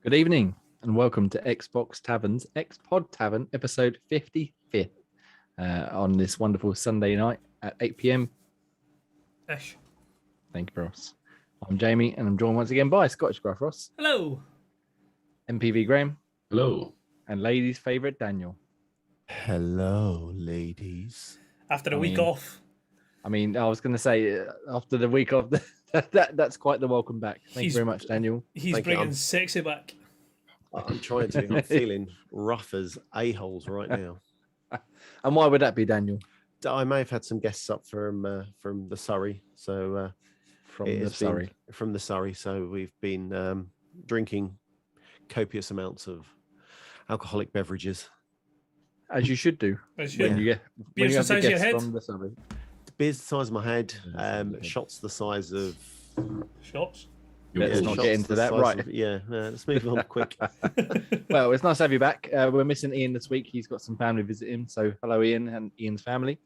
Good evening and welcome to Xbox Tavern's X-Pod Tavern episode 55th on this wonderful Sunday night at 8 p.m. Ish. Thank you, Ross. I'm Jamie and I'm joined once again by Scottish Graph Ross. Hello. MPV Graham. Hello. And ladies' favourite Daniel. Hello, ladies. After a week off. I was going to say, after the week off, that's quite the welcome back. Thank you very much, Daniel. He's bringing sexy back. I'm trying to. I'm feeling rough as a-holes right now. And why would that be, Daniel? I may have had some guests up from the Surrey. So From the Surrey. So we've been drinking copious amounts of alcoholic beverages. As you should do. When you get beers the size of your head. From the Surrey. Beers the size of my head. Shots the size of shots. Let's not get into that. Right. Let's move on quick. Well, it's nice to have you back. We're missing Ian this week. He's got some family visiting. So hello, Ian and Ian's family.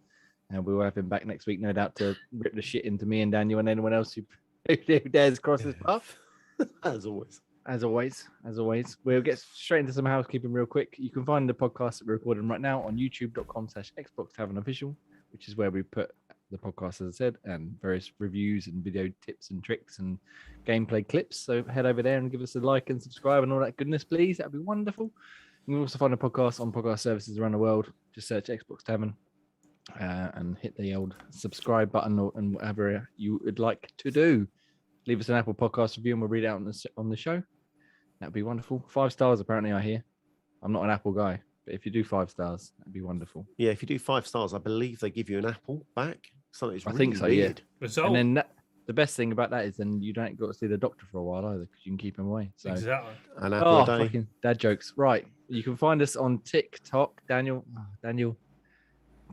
And we will have him back next week, no doubt, to rip the shit into me and Daniel and anyone else who dares cross his path. As always. As always. We'll get straight into some housekeeping real quick. You can find the podcast that we're recording right now on youtube.com/Xbox Tavern Official, which is where we put the podcast, as I said, and various reviews and video tips and tricks and gameplay clips. So head over there and give us a like and subscribe and all that goodness, please. That'd be wonderful. You can also find the podcast on podcast services around the world. Just search Xbox Tavern and hit the old subscribe button and whatever you would like to do. Leave us an Apple Podcast review and we'll read it out on the show. That'd be wonderful. 5 stars, apparently, I hear. I'm not an Apple guy, but if you do 5 stars, that'd be wonderful. Yeah, if you do 5 stars, I believe they give you an apple back. Something I think so, weird. Yeah. And then the best thing about that is then you don't got to see the doctor for a while either because you can keep him away. So. Exactly. An apple a day. Fucking dad jokes. Right. You can find us on TikTok, Daniel.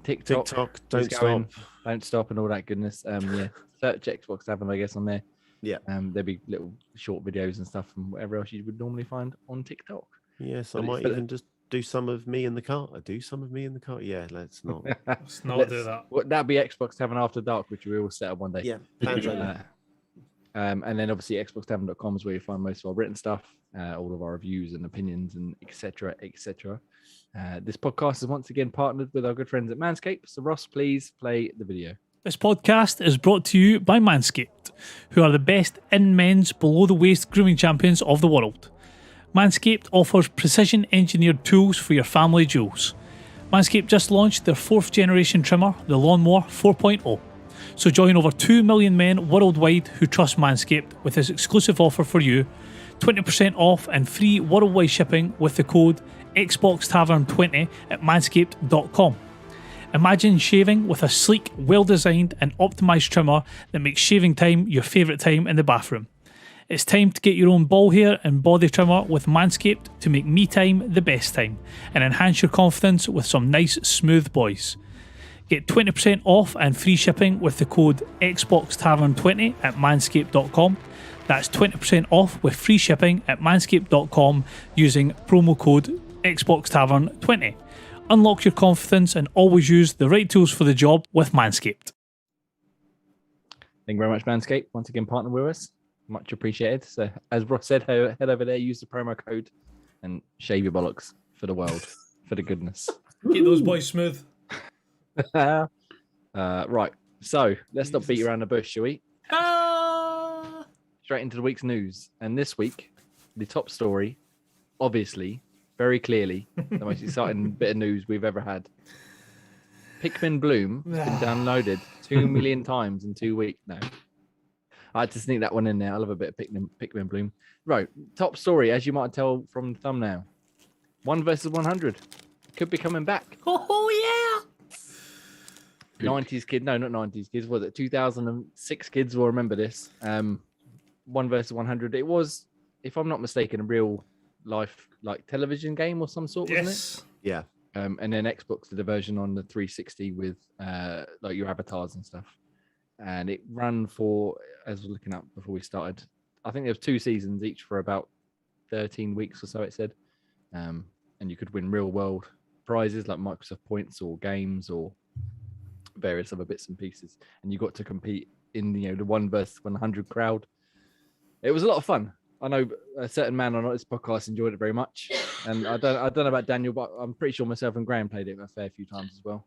TikTok. Don't stop. Don't stop and all that goodness. Search Xbox Tavern, I guess, on there. Yeah. There'll be little short videos and stuff and whatever else you would normally find on TikTok. Yes, I might even just do some of me in the car. Yeah, let's not. Let's not do that. That'd be Xbox Tavern After Dark, which we will set up one day. Yeah. And then obviously xboxtavern.com is where you find most of our written stuff, all of our reviews and opinions and etc. This podcast is once again partnered with our good friends at Manscaped. So Ross, please play the video. This podcast is brought to you by Manscaped, who are the best in men's below-the-waist grooming champions of the world. Manscaped offers precision-engineered tools for your family jewels. Manscaped just launched their 4th generation trimmer, the Lawnmower 4.0. So join over 2 million men worldwide who trust Manscaped with this exclusive offer for you, 20% off and free worldwide shipping with the code XboxTavern20 at manscaped.com. Imagine shaving with a sleek, well-designed and optimised trimmer that makes shaving time your favourite time in the bathroom. It's time to get your own ball hair and body trimmer with Manscaped to make me time the best time and enhance your confidence with some nice, smooth boys. Get 20% off and free shipping with the code XboxTavern20 at manscaped.com. That's 20% off with free shipping at manscaped.com using promo code XboxTavern20. Unlock your confidence and always use the right tools for the job with Manscaped. Thank you very much, Manscaped. Once again, partner with us. Much appreciated. So, as Ross said, head over there, use the promo code, and shave your bollocks for the world, for the goodness. Keep those boys smooth. Right. So, let's not beat around the bush, shall we? Straight into the week's news. And this week, the top story, obviously, very clearly, the most exciting bit of news we've ever had. Pikmin Bloom has been downloaded 2 million times in 2 weeks now. I had to sneak that one in there. I love a bit of Pikmin Bloom. Right, top story, as you might tell from the thumbnail. 1 versus 100. Could be coming back. Oh, yeah! 90s kid. No, not 90s kids. Was it 2006 kids will remember this. 1 versus 100. It was, if I'm not mistaken, a real life like television game or some sort, wasn't it? Yeah. And then Xbox did a version on the 360 with like your avatars and stuff. And it ran for, as I was looking up before we started, I think there was 2 seasons, each for about 13 weeks or so, it said. And you could win real world prizes like Microsoft points or games or various other bits and pieces. And you got to compete in the 1 versus 100 crowd. It was a lot of fun. I know a certain man on this podcast enjoyed it very much, and I don't know about Daniel, but I'm pretty sure myself and Graham played it a fair few times as well.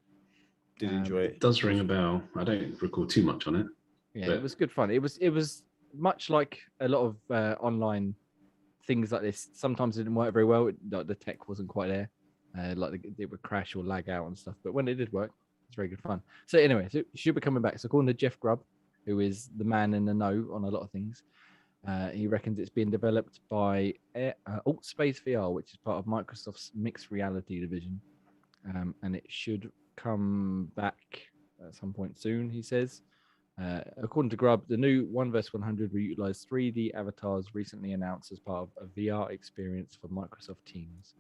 Did enjoy it. It does ring a bell. I don't recall too much on it. Yeah, but... it was good fun. It was much like a lot of online things like this. Sometimes it didn't work very well. The tech wasn't quite there. It would crash or lag out and stuff. But when it did work, it's very good fun. So anyway, so it should be coming back. So according to Jeff Grubb, who is the man in the know on a lot of things, he reckons it's being developed by Alt Space VR, which is part of Microsoft's mixed reality division, and it should come back at some point soon, he says. According to Grubb, the new 1 vs 100 will utilize 3D avatars recently announced as part of a VR experience for Microsoft Teams.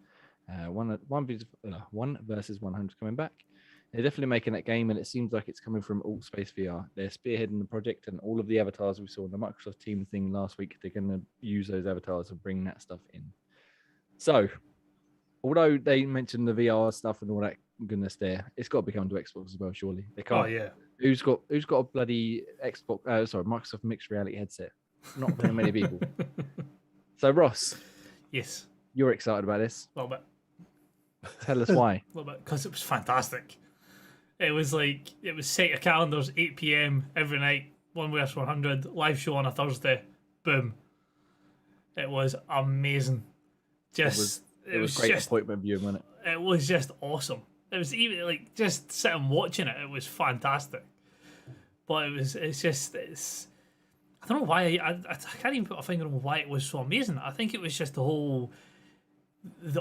1 vs 100 coming back. They're definitely making that game, and it seems like it's coming from Alt Space VR. They're spearheading the project, and all of the avatars we saw in the Microsoft Teams thing last week, they're going to use those avatars and bring that stuff in. So, although they mentioned the VR stuff and all that goodness there, it's got to be coming to Xbox as well, surely. They can't. Oh yeah. Who's got a bloody Microsoft mixed reality headset? Not very many people. So Ross, Yes. you're excited about this. A little bit. Tell us why. A little bit, because it was fantastic. It was set your calendars 8 p.m. every night, 1 vs 100, live show on a Thursday. Boom. It was amazing. It was great just appointment viewing, wasn't it? It was just awesome. It was even like just sitting watching it. It was fantastic. But it's I don't know why I can't even put a finger on why it was so amazing. I think it was just the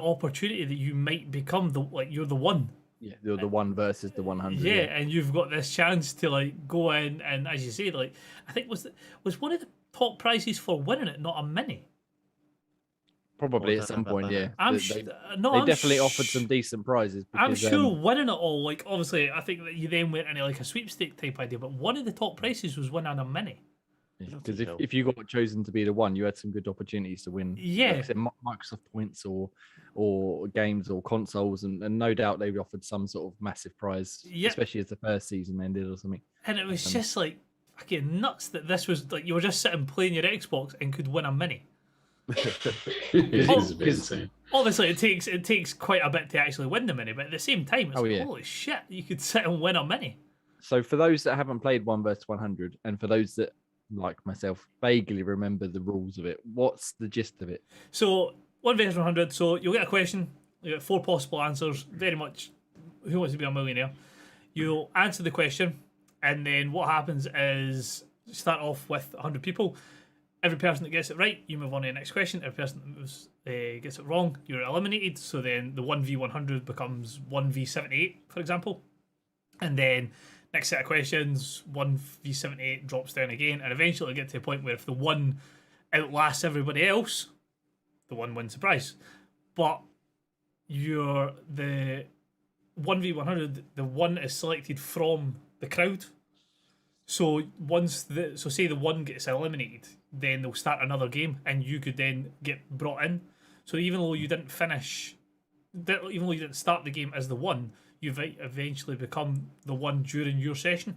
opportunity that you might become you're the one. Yeah, you're the 1 versus the 100. Yeah, and you've got this chance to go in and, as you say, I think was one of the top prizes for winning it not a mini. Probably at some point, yeah. They I'm definitely offered some decent prizes. Because, I'm sure winning it all, obviously, I think that you then went into a sweepstake type idea, but one of the top prizes was winning a mini. Because if you got chosen to be the one, you had some good opportunities to win. Yeah, like I said, Microsoft points or games or consoles, and no doubt they offered some sort of massive prize, especially as the first season ended or something. And it was just fucking nuts that this was you were just sitting playing your Xbox and could win a mini. It is a bit insane. Obviously, it takes quite a bit to actually win the mini, but at the same time, it's holy shit, you could sit and win a mini. So for those that haven't played 1 vs 100, and for those that, like myself, vaguely remember the rules of it, what's the gist of it? So 1 vs 100. So you'll get a question. You get 4 possible answers. Very much, who wants to be a millionaire? You'll answer the question, and then what happens is you start off with 100 people. Every person that gets it right, you move on to the next question. Every person that gets it wrong, you're eliminated. So then the 1v100 becomes 1v78, for example. And then next set of questions, 1v78 drops down again. And eventually you get to a point where if the one outlasts everybody else, the one wins the prize. But you're the 1v100, the one is selected from the crowd. So say the one gets eliminated, then they'll start another game, and you could then get brought in. So even though you didn't start the game as the one, you've eventually become the one during your session.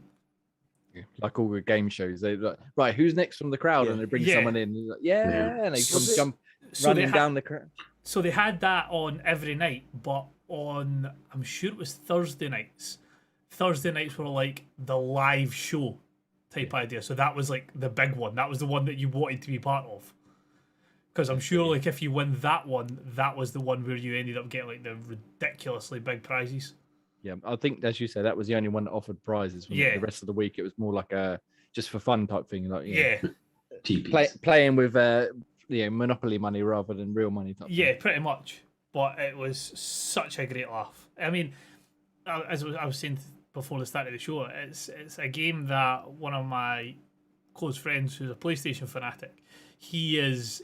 Yeah. Like all the game shows, they like, right, who's next from the crowd, and they bring someone in. And, and they jump running down the crowd. So they had that on every night, but I'm sure it was Thursday nights. Thursday nights were the live show type idea. So that was the big one. That was the one that you wanted to be part of. Because I'm sure if you win that one, that was the one where you ended up getting the ridiculously big prizes. Yeah, I think as you said, that was the only one that offered prizes. The rest of the week, it was more like a just for fun type thing. Playing with Monopoly money rather than real money type. Yeah, pretty much. But it was such a great laugh. I mean, as I was saying before the start of the show, it's a game that one of my close friends who's a PlayStation fanatic, he's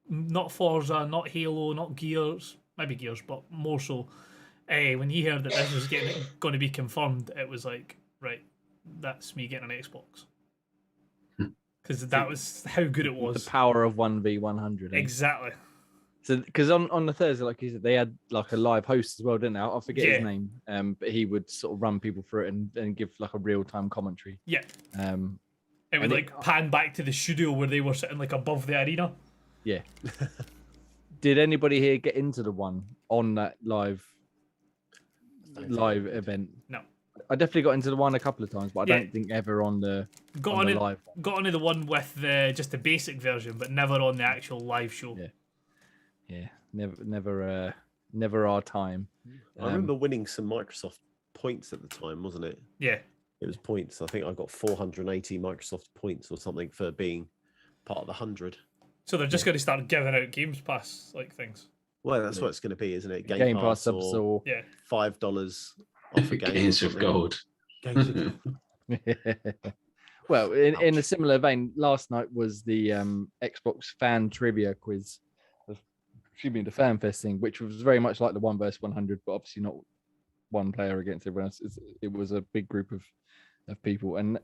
not Forza, not Halo, not Gears, maybe Gears, but more so. When he heard that this was going to be confirmed, it was right, that's me getting an Xbox. Because that was how good it was. The power of 1v100. Exactly. So, because on the Thursday, like you said, they had a live host as well, didn't they? I forget his name, but he would sort of run people through it and give a real time commentary. Yeah. It would like pan back to the studio where they were sitting like above the arena. Yeah. Did anybody here get into the one on that live event? No. I definitely got into the one a couple of times, but I Yeah. don't think ever on the live one. Got onto the one with just the basic version, but never on the actual live show. Yeah. Never our time. I remember winning some Microsoft points at the time, wasn't it? Yeah. It was points. I think I got 480 Microsoft points or something for being part of the 100. So they're just going to start giving out Games Pass like things. Well, that's what it's going to be, isn't it? Game Pass subs or $5 off a game. Games of gold. Games of gold. Well, in a similar vein, last night was the Xbox fan trivia quiz. The fan fest thing, which was very much like the 1 versus 100, but obviously not one player against everyone else. It was a big group of people, and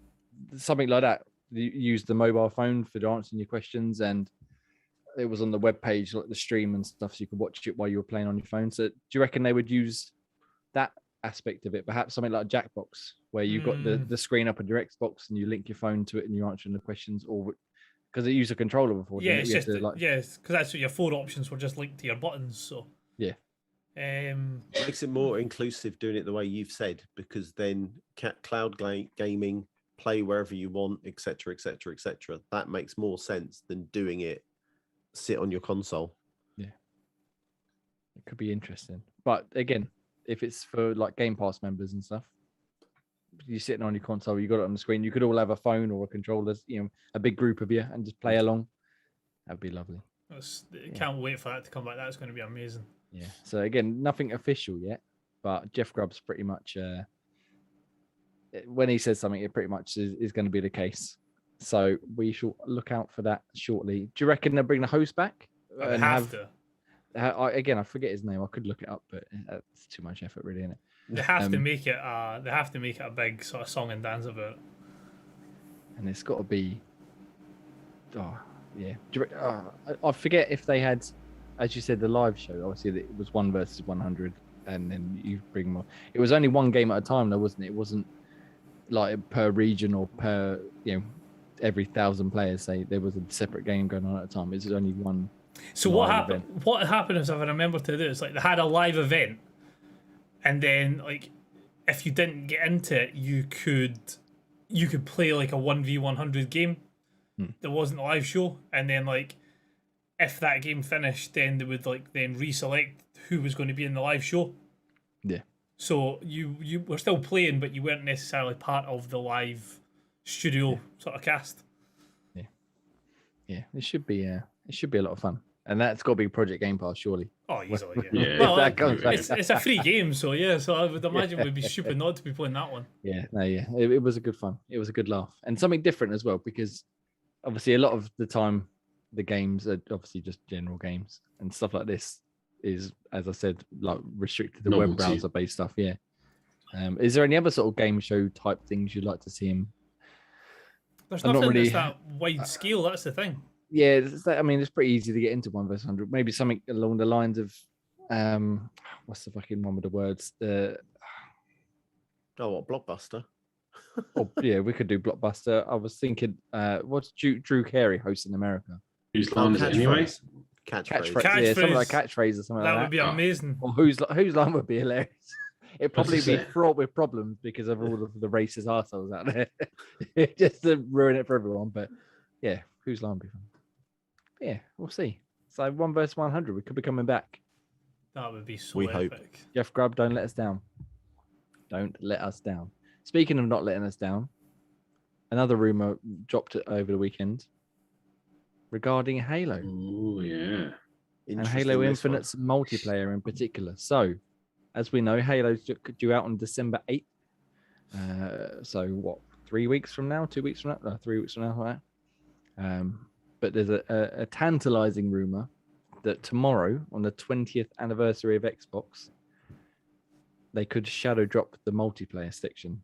something like that. You use the mobile phone for answering your questions, and it was on the web page, like the stream and stuff, so you could watch it while you were playing on your phone. So, do you reckon they would use that aspect of it? Perhaps something like Jackbox, where you've got the screen up on your Xbox and you link your phone to it and you're answering the questions, or because it used a controller before. Yeah, it's just because that's what your 4 options were just linked to your buttons. So yeah. Makes it more inclusive doing it the way you've said, because then cloud gaming, play wherever you want, etc., etc., etc. That makes more sense than doing it sit on your console. Yeah, it could be interesting. But again, if it's for like Game Pass members and stuff, you're sitting on your console, you got it on the screen. You could all have a phone or a controller, a big group of you, and just play along. That'd be lovely. Can't wait for that to come back. That's going to be amazing. Yeah. So again, nothing official yet, but Jeff Grubb's pretty much when he says something, it pretty much is going to be the case. So we shall look out for that shortly. Do you reckon they'll bring the host back? They have to. Again, I forget his name. I could look it up, but it's too much effort, really, isn't it? They have to make it. They have to make it a big sort of song and dance about it. And it's got to be. Oh yeah. I forget if they had, as you said, the live show. Obviously, it was 1 versus 100, and then you bring more. It was only one game at a time, though, wasn't it? It wasn't like per region or per every 1,000 players. Say there was a separate game going on at a time. It was only one. So what happened? What happened is, if I remember to do, it's like they had a live event, and then like if you didn't get into it, you could play like a 1v100 game. There wasn't a live show, and then like if that game finished, then they would like then reselect who was going to be in the live show. Yeah. So you were still playing, but you weren't necessarily part of the live studio sort of cast. Yeah. It should be a lot of fun, and that's got to be Project Game Pass, surely. Oh, easily. Yeah. Well, that comes back. it's a free game, so yeah. So I would imagine we'd be stupid not to be playing that one. Yeah. No. Yeah. It was a good fun. It was a good laugh, and something different as well, because obviously a lot of the time the games are obviously just general games, and stuff like this is, as I said, like restricted to web browser based stuff. Yeah. Is there any other sort of game show type things you'd like to see him? There's nothing that's that wide scale. That's the thing. Yeah, it's pretty easy to get into 1 versus 100. Maybe something along the lines of, what's the fucking one with the words? Blockbuster? Oh, yeah, we could do Blockbuster. I was thinking, what's Drew Carey hosts in America? Whose line is it anyway? Catchphrase. Yeah, something like catchphrase or something like that. That would be amazing. Or whose line would be hilarious. It'd probably be fraught with problems because of all of the racist arseholes out there. Just to ruin it for everyone. But yeah, whose line would be fun? Yeah, we'll see. So 1 versus 100, we could be coming back. That would be so We epic. hope. Jeff Grubb, don't let us down. Don't let us down. Speaking of not letting us down, another rumor dropped over the weekend regarding Halo. Oh, yeah. And Halo Infinite's multiplayer in particular. So, as we know, Halo's due out on December 8th. So, what, 3 weeks from now? 2 weeks from now? 3 weeks from now, right? But there's a tantalizing rumor that tomorrow, on the 20th anniversary of Xbox, they could shadow drop the multiplayer section.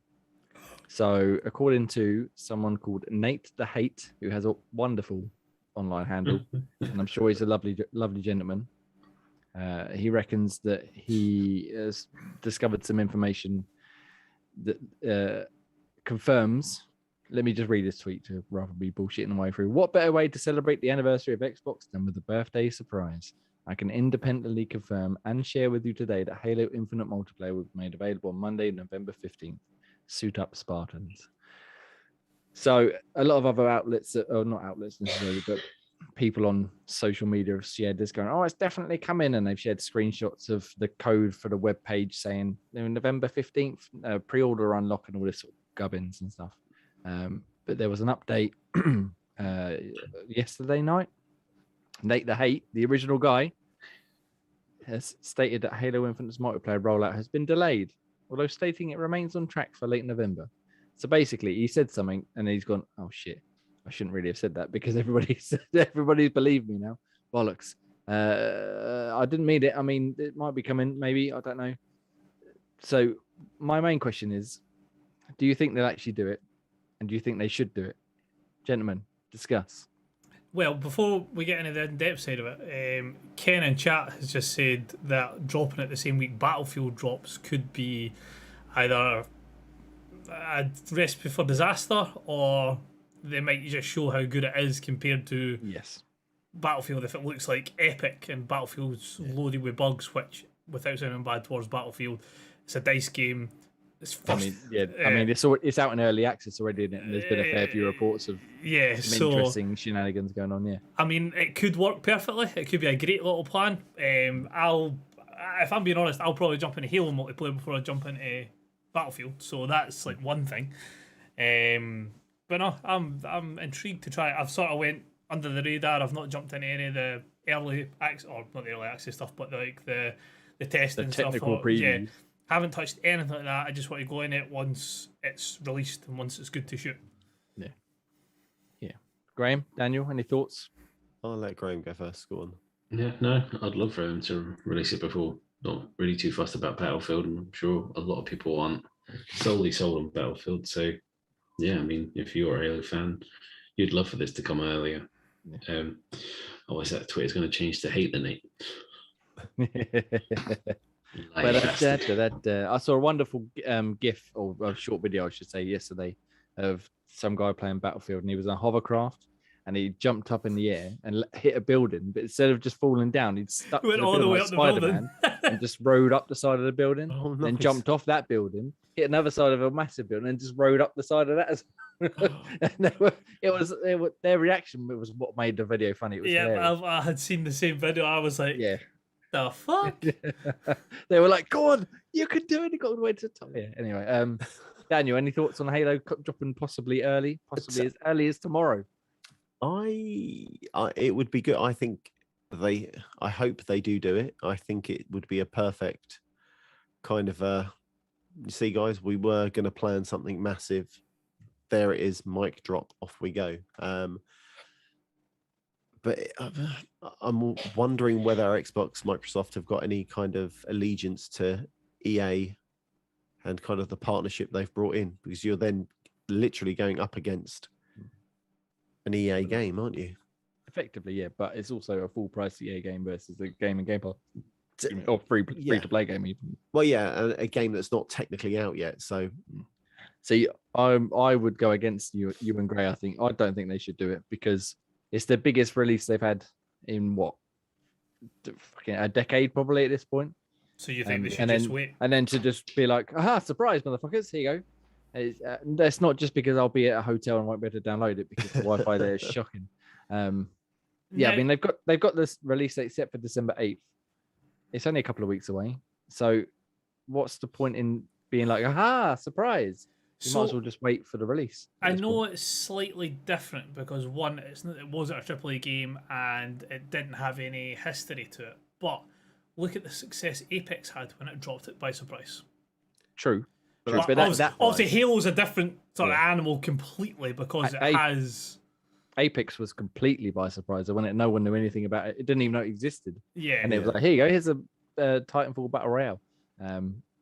So, according to someone called Nate the Hate, who has a wonderful online handle, and I'm sure he's a lovely gentleman, he reckons that he has discovered some information that confirms Let me just read this tweet to rather be bullshitting the way through. What better way to celebrate the anniversary of Xbox than with a birthday surprise? I can independently confirm and share with you today that Halo Infinite multiplayer will be made available on Monday, November 15th. Suit up, Spartans. So a lot of other outlets, or not outlets necessarily, but people on social media have shared this going, oh, it's definitely coming. And they've shared screenshots of the code for the web page saying November 15th, pre-order unlock and all this sort of gubbins and stuff. But there was an update yesterday night. Nate the Hate, the original guy, has stated that Halo Infinite's multiplayer rollout has been delayed, although stating it remains on track for late November. So basically, he said something, and he's gone, "Oh shit, I shouldn't really have said that because everybody's believed me now. Bollocks. I didn't mean it. I mean, it might be coming, maybe. I don't know." So my main question is, do you think they'll actually do it, and do you think they should do it, gentlemen? Discuss. Well, before we get into the in-depth side of it, Ken in chat has just said that dropping it the same week Battlefield drops could be either a recipe for disaster, or they might just show how good it is compared to Battlefield if it looks like Epic and Battlefield's loaded with bugs, which, without sounding bad towards Battlefield, it's a dice game. It's first, it's out in early access already, isn't it? And there's been a fair few reports of some interesting shenanigans going on. Yeah, I mean, it could work perfectly. It could be a great little plan. If I'm being honest, I'll probably jump into Halo multiplayer before I jump into Battlefield. So that's like one thing. But no, I'm intrigued to try it. I've sort of went under the radar. I've not jumped into any of the early access, or not the early access stuff, but the testing the stuff. Technical previews. Yeah, haven't touched anything like that. I just want to go in it once it's released and once it's good to shoot. Yeah. Graham, Daniel, any thoughts? I'll let Graham go first. Go on. Yeah, no, I'd love for them to release it before. Not really too fussed about Battlefield. I'm sure a lot of people aren't solely sold on Battlefield. So, yeah, I mean, if you're a Halo fan, you'd love for this to come earlier. I always said Twitter's going to change to hate the Nate. I saw a wonderful GIF or a short video, I should say, yesterday of some guy playing Battlefield, and he was on hovercraft, and he jumped up in the air and hit a building, but instead of just falling down, he'd stuck went all the way up the building and just rode up the side of the building, Oh, then nice. jumped off that building, hit another side of a massive building, and just rode up the side of that as and their reaction was what made the video funny. It was hilarious. I had seen the same video. I was like, Yeah. the fuck? They were like, "Go on, you can do it." He got all the way to the top. Yeah. Anyway, Daniel, any thoughts on Halo dropping possibly as early as tomorrow? It would be good. I hope they do it. I think it would be a perfect kind of you see, guys, we were going to plan something massive. There it is, mic drop, off we go. But I'm wondering whether Xbox, Microsoft have got any kind of allegiance to EA and kind of the partnership they've brought in, because you're then literally going up against an EA game, aren't you? Effectively, yeah, but it's also a full price EA game versus a game and Game Pass or free to play game even. Well, yeah, a game that's not technically out yet. So I would go against you and Gray. I don't think they should do it because it's the biggest release they've had in a decade probably at this point. So you think they should just wait? And then to just be like, aha, surprise, motherfuckers, here you go. That's not just because I'll be at a hotel and won't be able to download it because the Wi-Fi there is shocking. I mean they've got this release date set for December 8th. It's only a couple of weeks away. So what's the point in being like, aha, surprise? You might as well just wait for the release. I know it's slightly different because one, it wasn't a AAA game and it didn't have any history to it. But look at the success Apex had when it dropped it by surprise. True. But obviously, Halo's a different sort of animal completely because it has. Apex was completely by surprise. No one knew anything about it. It didn't even know it existed. Yeah. And it was like, here you go. Here's a Titanfall Battle Royale.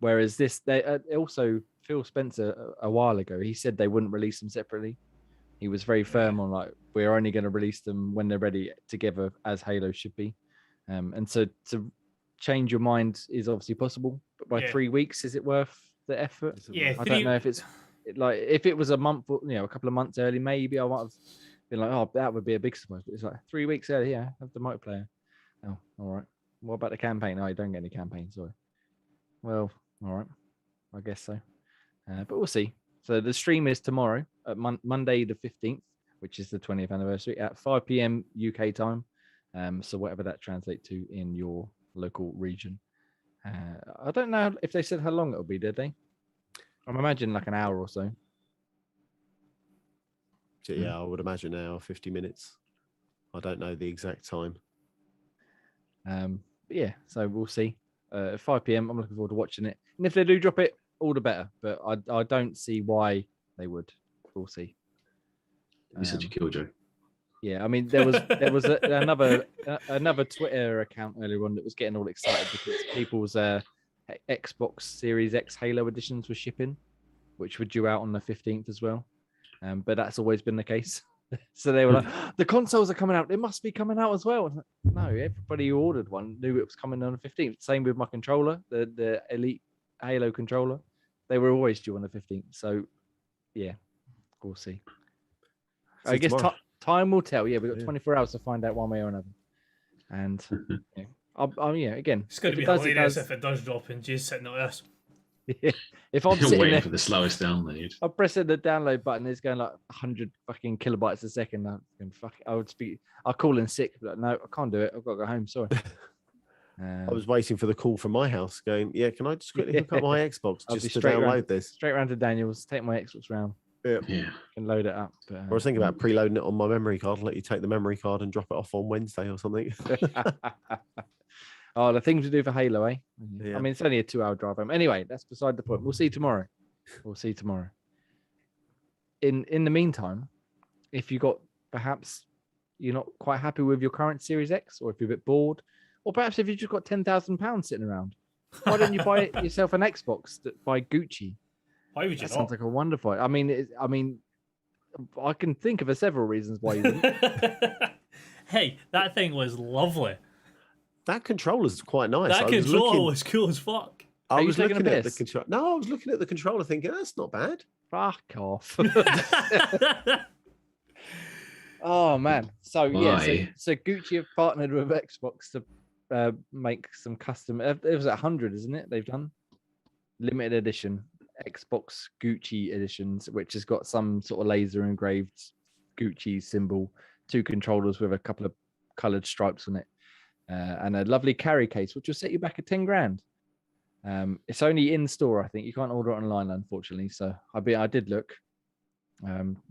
Whereas this, they also Phil Spencer a while ago, he said they wouldn't release them separately. He was very firm on like we're only going to release them when they're ready together, as Halo should be. And so to change your mind is obviously possible, but by 3 weeks, is it worth the effort? Yeah, I don't know if like if it was a month, a couple of months early, maybe I might have been like, oh, that would be a big surprise. But it's like 3 weeks early. Yeah, have the multiplayer. Oh, all right. What about the campaign? Oh, you don't get any campaign. Sorry. Well, all right. I guess so. But we'll see. So the stream is tomorrow at Monday the 15th, which is the 20th anniversary at 5 p.m. UK time. So whatever that translates to in your local region. I don't know if they said how long it'll be, did they? I'm imagining like an hour or so. Yeah, I would imagine an hour, 50 minutes. I don't know the exact time. But yeah, so we'll see. At 5 p.m. I'm looking forward to watching it. And if they do drop it, all the better. But I don't see why they would. We'll see. It'd be such a killjoy. Yeah, I mean there was another Twitter account earlier on that was getting all excited because people's Xbox Series X Halo editions were shipping, which were due out on the 15th as well. But that's always been the case. So they were like, the consoles are coming out. They must be coming out as well. Like, no, everybody who ordered one knew it was coming on the 15th. Same with my controller, the Elite Halo controller. They were always due on the 15th. So, yeah, we'll see. I guess time will tell. Yeah, we've got 24 hours to find out one way or another. And, again. It's going to be hilarious if it does drop and Jay's sitting like this. Yeah. If I'm You're sitting waiting there, for the slowest download. I'm pressing the download button. It's going like 100 fucking kilobytes a second. I'll call in sick. But like, no, I can't do it. I've got to go home. Sorry. I was waiting for the call from my house going, yeah, can I just quickly hook up my Xbox just to download this? Straight round to Daniel's, take my Xbox round. Yeah. And load it up. But, I was thinking about preloading it on my memory card and let you take the memory card and drop it off on Wednesday or something. Oh, the things to do for Halo, eh? Yeah. I mean, it's only a 2-hour drive home. Anyway, that's beside the point. We'll see tomorrow. In the meantime, if perhaps you're not quite happy with your current Series X, or if you're a bit bored, or perhaps if you've just got £10,000 sitting around, why don't you buy yourself an Xbox by Gucci? Why would you That sounds like a wonderful. I mean, I can think of several reasons why you wouldn't. Hey, that thing was lovely. That controller's quite nice. That controller was cool as fuck. I was looking at the controller. No, I was looking at the controller thinking, that's not bad. Fuck off. Oh, man. So, so Gucci have partnered with Xbox to make some custom. It was 100, isn't it? They've done limited edition Xbox Gucci editions, which has got some sort of laser engraved Gucci symbol, 2 controllers with a couple of coloured stripes on it. And a lovely carry case, which will set you back at 10 grand. It's only in store, I think. You can't order it online, unfortunately. So I did look.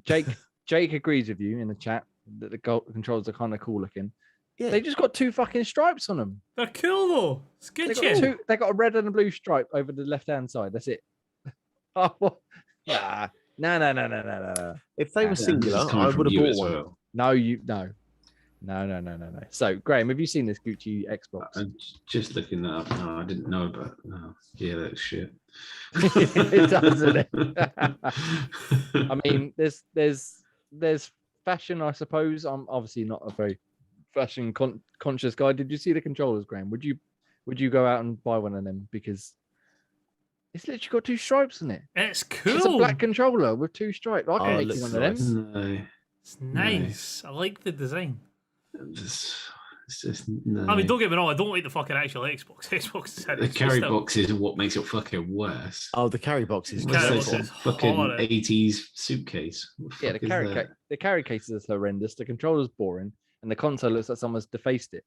Jake agrees with you in the chat that the controls are kind of cool looking. Yeah. They just got 2 fucking stripes on them. They're cool though. It's good shit. They got a red and a blue stripe over the left-hand side. That's it. Oh, nah. No. If they were singular, I would have bought one. Well. No. So, Graham, have you seen this Gucci Xbox? I'm just looking that up. No, I didn't know about. No. Yeah, that's shit. It doesn't it? I mean, there's fashion, I suppose. I'm obviously not a very fashion conscious guy. Did you see the controllers, Graham? Would you go out and buy one of them? Because it's literally got 2 stripes on it. It's cool. It's a black controller with 2 stripes. I can make you one of them. No. It's nice. No. I like the design. It's just no. I mean, don't get me wrong. I don't like the fucking actual Xbox. The carry box is what makes it fucking worse. Oh, the carry box is fucking 80s suitcase. Yeah, the carry case is horrendous. The controller's boring, and the console looks like someone's defaced it.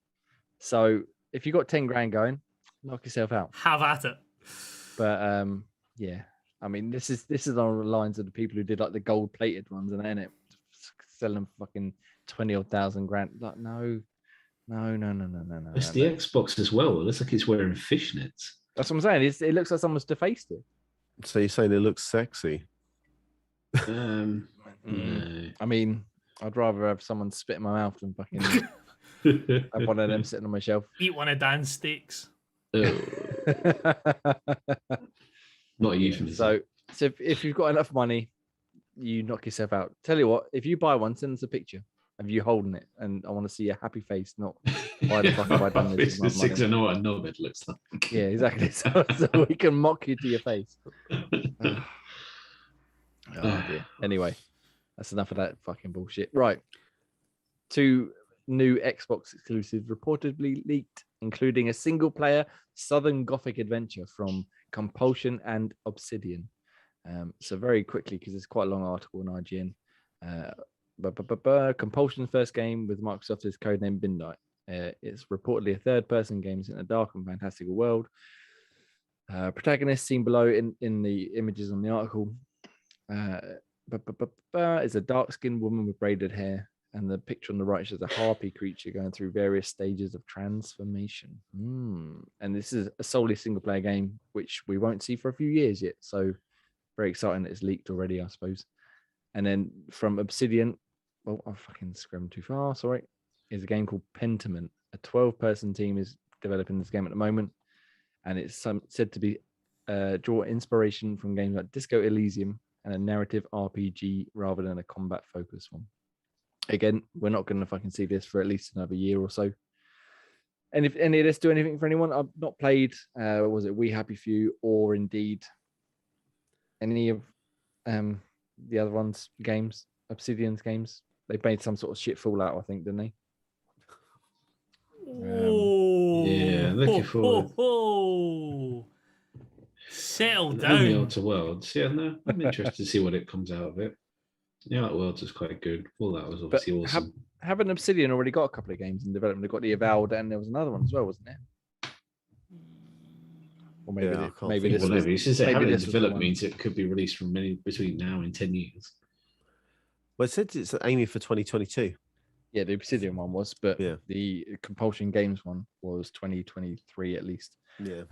So if you got 10 grand going, knock yourself out. Have at it. But yeah, I mean, this is on the lines of the people who did like the gold plated ones, and then it selling fucking 20,000 grand. Like, no. It's the Xbox as well. It looks like it's wearing fishnets. That's what I'm saying. It looks like someone's defaced it. So you're saying it looks sexy? No. I mean, I'd rather have someone spit in my mouth than fucking have one of them sitting on my shelf. Eat one of Dan's steaks. Oh. Not a euphemism. So if you've got enough money, you knock yourself out. Tell you what, if you buy one, send us a picture of you holding it, and I want to see a happy face, not why the fuck have I done this? I know what a knobhead looks like. Yeah, exactly. So we can mock you to your face. Oh dear. Anyway, that's enough of that fucking bullshit. Right. 2 new Xbox exclusives reportedly leaked, including a single-player Southern Gothic adventure from Compulsion and Obsidian. So very quickly, because it's quite a long article on IGN. Compulsion's first game with Microsoft is codenamed Midnight. It's reportedly a third-person game in a dark and fantastical world. Protagonist seen below in the images on the article is a dark-skinned woman with braided hair, and the picture on the right shows a harpy creature going through various stages of transformation. And this is a solely single-player game, which we won't see for a few years yet. So very exciting that it's leaked already, I suppose. And then from Obsidian, well, I fucking scrummed too far. Sorry, is a game called Pentament. A 12-person team is developing this game at the moment, and it's said to be draw inspiration from games like Disco Elysium and a narrative RPG rather than a combat-focused one. Again, we're not going to fucking see this for at least another year or so. And if any of this do anything for anyone, I've not played, was it We Happy Few or indeed any of the other ones games, Obsidian's games. They made some sort of shit Fallout, I think, didn't they? Yeah, looking forward. Settle And down. the Outer Worlds. Yeah, no, I'm interested to see what it comes out of it. The Outer Worlds was quite good. Fallout was obviously awesome. Haven't Obsidian already got a couple of games in development? They've got the Avowed, and there was another one as well, wasn't there? Or maybe Yeah, maybe this Whatever. was, Since they maybe haven't this was the developed one. means it could be released from between now and 10 years. Well, it said it's aiming for 2022. Yeah, the Obsidian one was, but Yeah. the Compulsion Games one was 2023 at least. Yeah.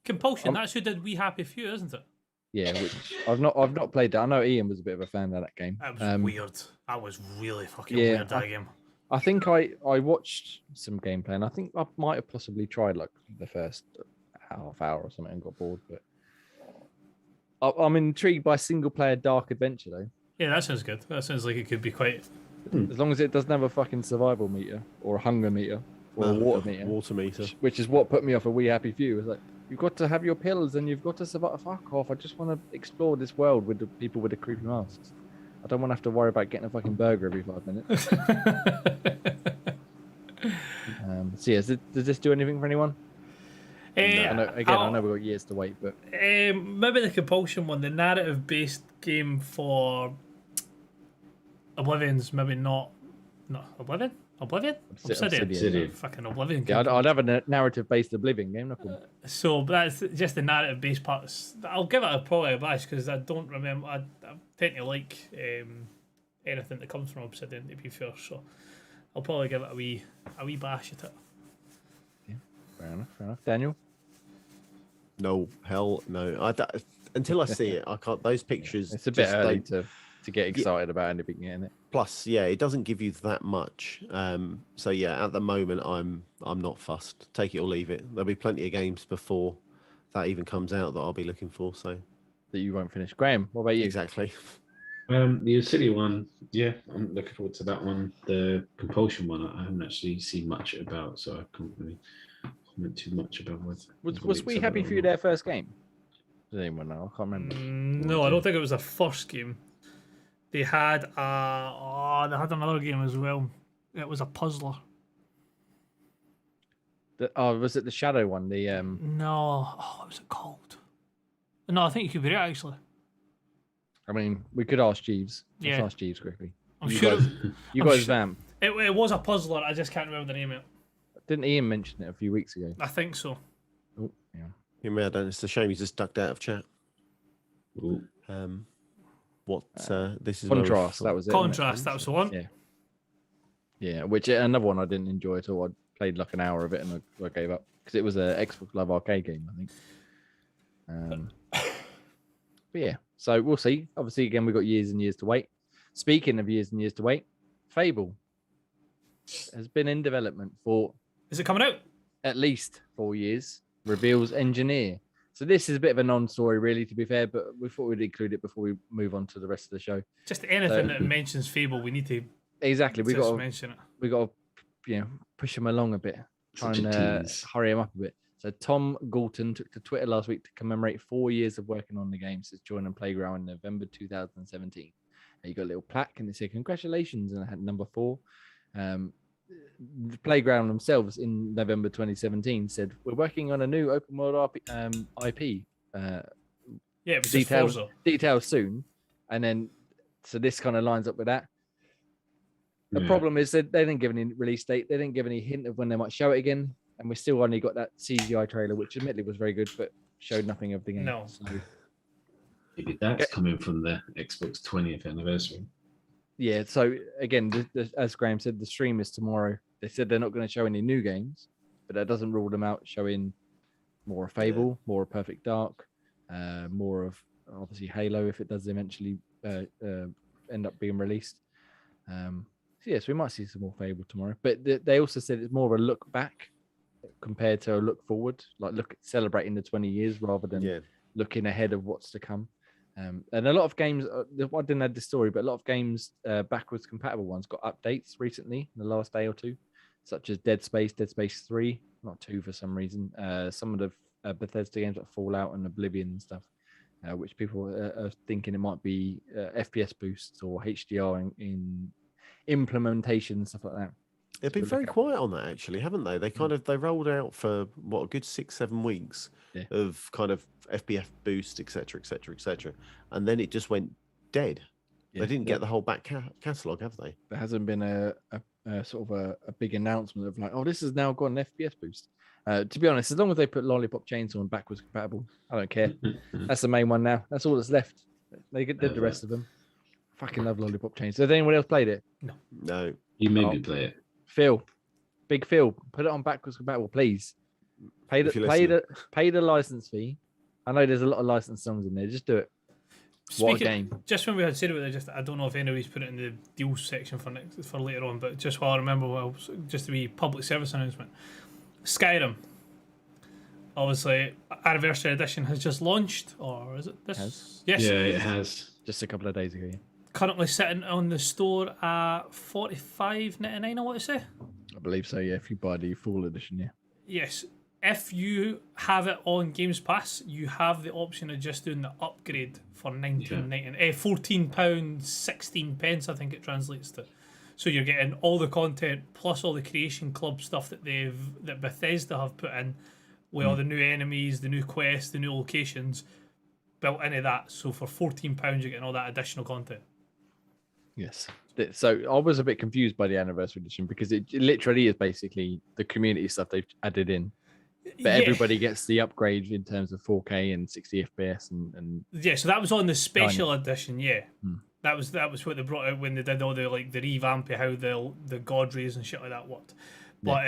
Compulsion, that's who did We Happy Few, isn't it? Yeah, which I've not played that. I know Ian was a bit of a fan of that game. That was weird. That was really fucking yeah, weird, that game. I think I watched some gameplay, and I think I might have possibly tried like the first half hour or something and got bored. But I'm intrigued by single player dark adventure though. Yeah, that sounds good. That sounds like it could be quite. As long as it doesn't have a fucking survival meter or a hunger meter or a water meter. Water meter. Which is what put me off a We Happy Few. It's like, you've got to have your pills and you've got to survive. Fuck off. I just want to explore this world with the people with the creepy masks. I don't want to have to worry about getting a fucking burger every 5 minutes. So yeah, does this do anything for anyone? I know we've got years to wait, but maybe the Compulsion one, the narrative-based game for Oblivion's maybe not Oblivion? Obsidian. Fucking Oblivion. Yeah, I'd have a narrative-based Oblivion game. So that's just the narrative-based parts. I'll give it probably a bash because I don't remember. I tend to like anything that comes from Obsidian, to be fair. So I'll probably give it a wee bash at it. Yeah, fair enough. Daniel? No, hell no. Until I see it, I can't. Those pictures. It's a bit early to get excited about anything in it. Plus, yeah, it doesn't give you that much. So yeah, at the moment, I'm not fussed. Take it or leave it. There'll be plenty of games before that even comes out that I'll be looking for. So that you won't finish. Graham, what about you? Exactly. The City one, yeah, I'm looking forward to that one. The Compulsion one, I haven't actually seen much about, so I can't really comment too much about what. Was We Happy Few their first game? Does anyone know? I can't remember. No, I don't think it was their first game. They had another game as well. It was a puzzler. Was it the Shadow one? No, what was it called? No, I think you could be right actually. I mean, we could ask Jeeves. Yeah. Let's ask Jeeves quickly. You guys vamp. It was a puzzler. I just can't remember the name of it. Didn't Ian mention it a few weeks ago? I think so. Oh, yeah. It's a shame he's just ducked out of chat. Ooh. This is Contrast. That was it. Contrast. That was the one. Yeah. Yeah. Which another one I didn't enjoy at all. I played like an hour of it and I gave up because it was an Xbox Live Arcade game, I think. But yeah, so we'll see. Obviously, again, we've got years and years to wait. Speaking of years and years to wait, Fable has been in development for... Is it coming out? At least 4 years. Reveals engineer. So this is a bit of a non-story, really, to be fair, but we thought we'd include it before we move on to the rest of the show. Just anything that mentions Fable, we need to we got mention it. We got to, push them along a bit, try and hurry them up a bit. So Tom Galton took to Twitter last week to commemorate 4 years of working on the game since joining Playground in November 2017. And you got a little plaque and it said congratulations, and I had number 4. The Playground themselves in November 2017 said we're working on a new open world IP. Yeah, it was details soon, and then so this kind of lines up with that. The problem is that they didn't give any release date. They didn't give any hint of when they might show it again, and we still only got that CGI trailer, which admittedly was very good, but showed nothing of the game. No. So, maybe that's coming from the Xbox 20th anniversary. Yeah. So again, as Graham said, the stream is tomorrow. They said they're not going to show any new games, but that doesn't rule them out showing more of Fable, more of Perfect Dark, more of obviously Halo if it does eventually end up being released. So yes, we might see some more Fable tomorrow. But they also said it's more of a look back compared to a look forward, like celebrating the 20 years rather than looking ahead of what's to come. And a lot of games, I didn't have the story, but a lot of games, backwards compatible ones, got updates recently in the last day or two, such as Dead Space 3, not 2 for some reason. Some of the Bethesda games like Fallout and Oblivion and stuff, which people are thinking it might be FPS boosts or HDR in implementation and stuff like that. They've been very quiet on that, actually, haven't they? They rolled out for a good 6-7 weeks of kind of FPS boost, etc., and then it just went dead. They didn't get the whole back catalogue, have they? There hasn't been a sort of a big announcement of like, oh, this has now got an FPS boost. To be honest, as long as they put Lollipop Chainsaw and backwards compatible, I don't care. That's the main one now. That's all that's left. They did the rest of them. Fucking love Lollipop Chainsaw. Has anyone else played it? No. You made me play it. Phil, Big Phil, put it on backwards compatible, please. Pay the license fee. I know there's a lot of licensed songs in there. Just do it. What a game! Just when we had said it, I don't know if anybody's put it in the deals section for later on, but just while I remember, just to be public service announcement, Skyrim. Obviously, Anniversary Edition has just launched, or is it this? Yes. Yeah, it has. Just a couple of days ago. Yeah. Currently sitting on the store at $45.99, I want to say. I believe so, yeah, if you buy the full edition, yeah. Yes. If you have it on Games Pass, you have the option of just doing the upgrade for £14, 16 pence, I think it translates to. So you're getting all the content plus all the Creation Club stuff that Bethesda have put in, with all the new enemies, the new quests, the new locations built into that. So for £14, you're getting all that additional content. Yes. So I was a bit confused by the Anniversary Edition because it literally is basically the community stuff they've added in. But everybody gets the upgrade in terms of 4K and 60 FPS and so that was on the special edition, That was what they brought out when they did all the revamp of how the god rays and shit like that worked. But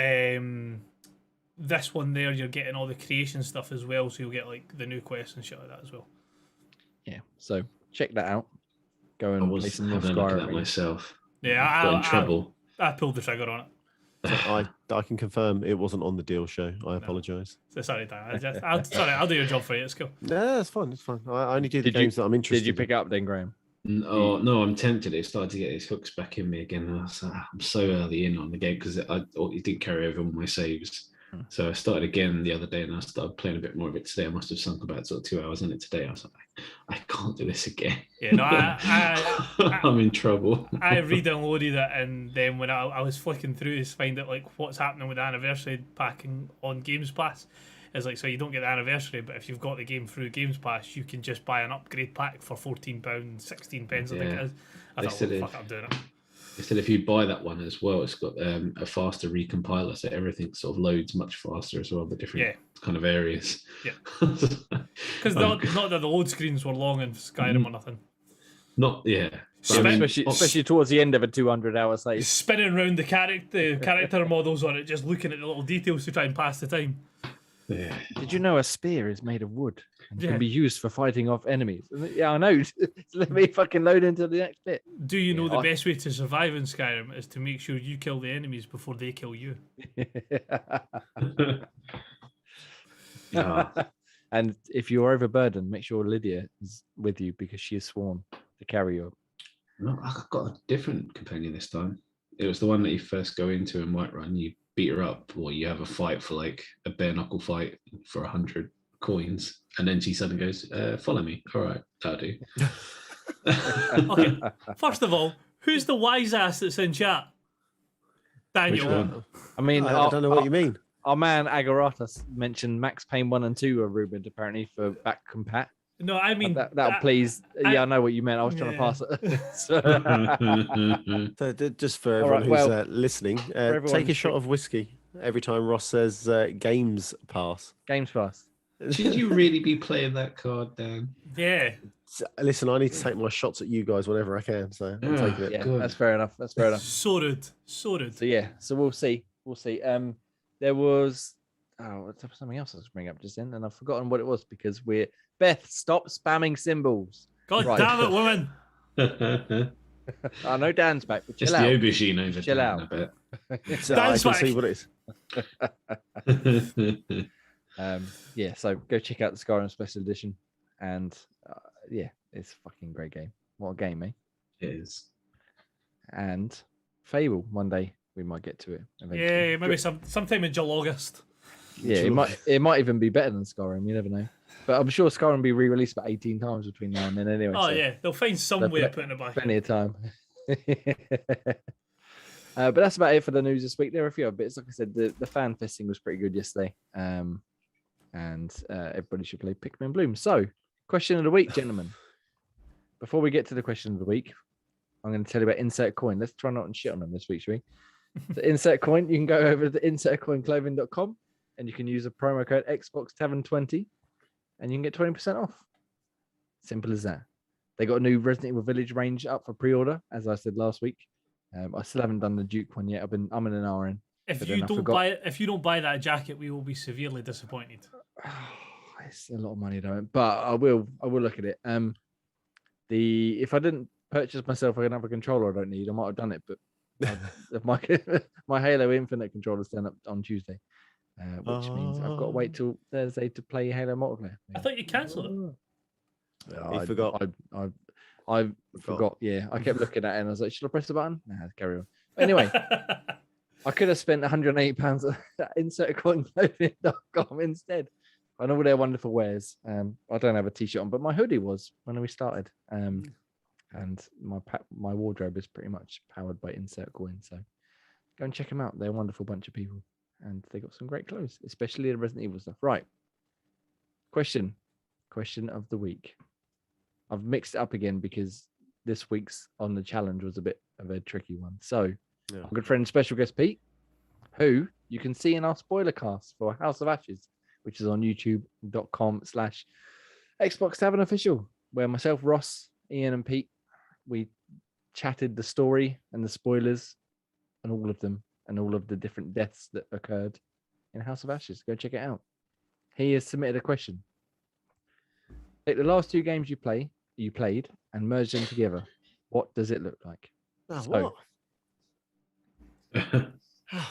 this one there, you're getting all the creation stuff as well, so you'll get the new quests and shit like that as well. Yeah, so check that out. Go and play some more Skyrim. Look at that myself. Yeah, got in trouble. I pulled the trigger on it. So I can confirm it wasn't on the deal show. I apologise. Sorry, Dan. I'll do your job for you. It's cool. No, that's fine. It's fine. I only do the games that I'm interested in. Did you pick up then, Graham? No, I'm tempted. It started to get his hooks back in me again. And I'm so early in on the game because it didn't carry over all my saves. So I started again the other day and I started playing a bit more of it today. I must have sunk about 2 hours in it today. I was like, I can't do this again. Yeah, no, I'm in trouble. I re-downloaded it, and then when I was flicking through to find out what's happening with the anniversary packing on Games Pass, it's so you don't get the anniversary, but if you've got the game through Games Pass, you can just buy an upgrade pack for £14, 16 pence. I think it is. I thought, fuck, I'm doing it. They said if you buy that one as well, it's got a faster recompiler, so everything sort of loads much faster as well, the different kind of areas. Yeah. Because not that the load screens were long in Skyrim or nothing. Especially towards the end of a 200-hour save. Spinning around the character models on it, just looking at the little details to try and pass the time. Yeah. Did you know a spear is made of wood and can be used for fighting off enemies? Yeah, I know. Let me fucking load into the next bit. Do you know the best way to survive in Skyrim is to make sure you kill the enemies before they kill you? And if you're overburdened, make sure Lydia is with you because she is sworn to carry you. No, I got a different companion this time. It was the one that you first go into in Whiterun. You beat her up, or you have a fight for like a bare knuckle fight for 100 coins, and then she suddenly goes, "Follow me." All right, that'll do. Okay, first of all, who's the wise ass that's in chat? Daniel. Which one? I mean, I don't know what you mean. Our man Agaratas mentioned Max Payne 1 and 2 are rumored apparently for back compat. No, I mean That'll please. Yeah, I know what you meant. I was trying to pass it. So, just for everyone who's listening, everyone take a shot of whiskey every time Ross says Games Pass. Games Pass. Should you really be playing that card, Dan? Yeah. Listen, I need to take my shots at you guys whenever I can, so I'm taking it. Yeah, Good. that's fair enough. That's fair enough. Sorted. So yeah, so we'll see. There was something else I was bringing up just then, and I've forgotten what it was because Beth, stop spamming symbols. God Right. damn it, woman. I know Dan's back, but Just chill the out. aubergine over Chill Dan out. a bit. So I That's can why- see what it is. Yeah, so go check out the Skyrim Special Edition, and yeah, it's a fucking great game. What a game, eh? It is. And Fable, one day we might get to it. Eventually. Yeah, maybe sometime in July, August. Yeah, it might even be better than Skyrim. You never know. But I'm sure Skyrim will be re-released about 18 times between now and then anyway. Oh so yeah, they'll find some way of putting it back. plenty of time. But that's about it for the news this week. There are a few other bits. Like I said, the fan festing was pretty good yesterday. And everybody should play Pikmin Bloom. So, question of the week, gentlemen. Before we get to the question of the week, I'm going to tell you about Insert Coin. Let's try not and shit on them this week, shall we? So Insert Coin, you can go over to insertcoinclothing.com and you can use a promo code Xbox Tavern 20 and you can get 20% off. Simple as that. They got a new Resident Evil Village range up for pre-order, as I said last week. I still haven't done the Duke one yet. I'm in an hour in. If But you then I don't forgot- if you don't buy that jacket, we will be severely disappointed. It's a lot of money, though. But I will look at it. If I didn't purchase myself another controller I don't need, I might have done it. But my Halo Infinite controllers turn up on Tuesday, which means I've got to wait till Thursday to play Halo multiplayer. I thought you cancelled it. You forgot. I forgot. Yeah, I kept looking at it and I was like, should I press the button? Nah, carry on. Anyway, I could have spent £180 at insertcoinclothing.com instead on all their wonderful wares. I don't have a t-shirt on, but my hoodie was when we started. And my wardrobe is pretty much powered by Insert Coin. So go and check them out. They're a wonderful bunch of people. And they got some great clothes, especially the Resident Evil stuff. Right. Question of the week. I've mixed it up again because this week's on the challenge was a bit of a tricky one. So our good friend, special guest Pete, who you can see in our spoiler cast for House of Ashes, which is on youtube.com/Xbox Tavern Official, where myself, Ross, Ian, and Pete, we chatted the story and the spoilers and all of them and all of the different deaths that occurred in House of Ashes. Go check it out. He has submitted a question. Take the last two games you played and merge them together. What does it look like? What?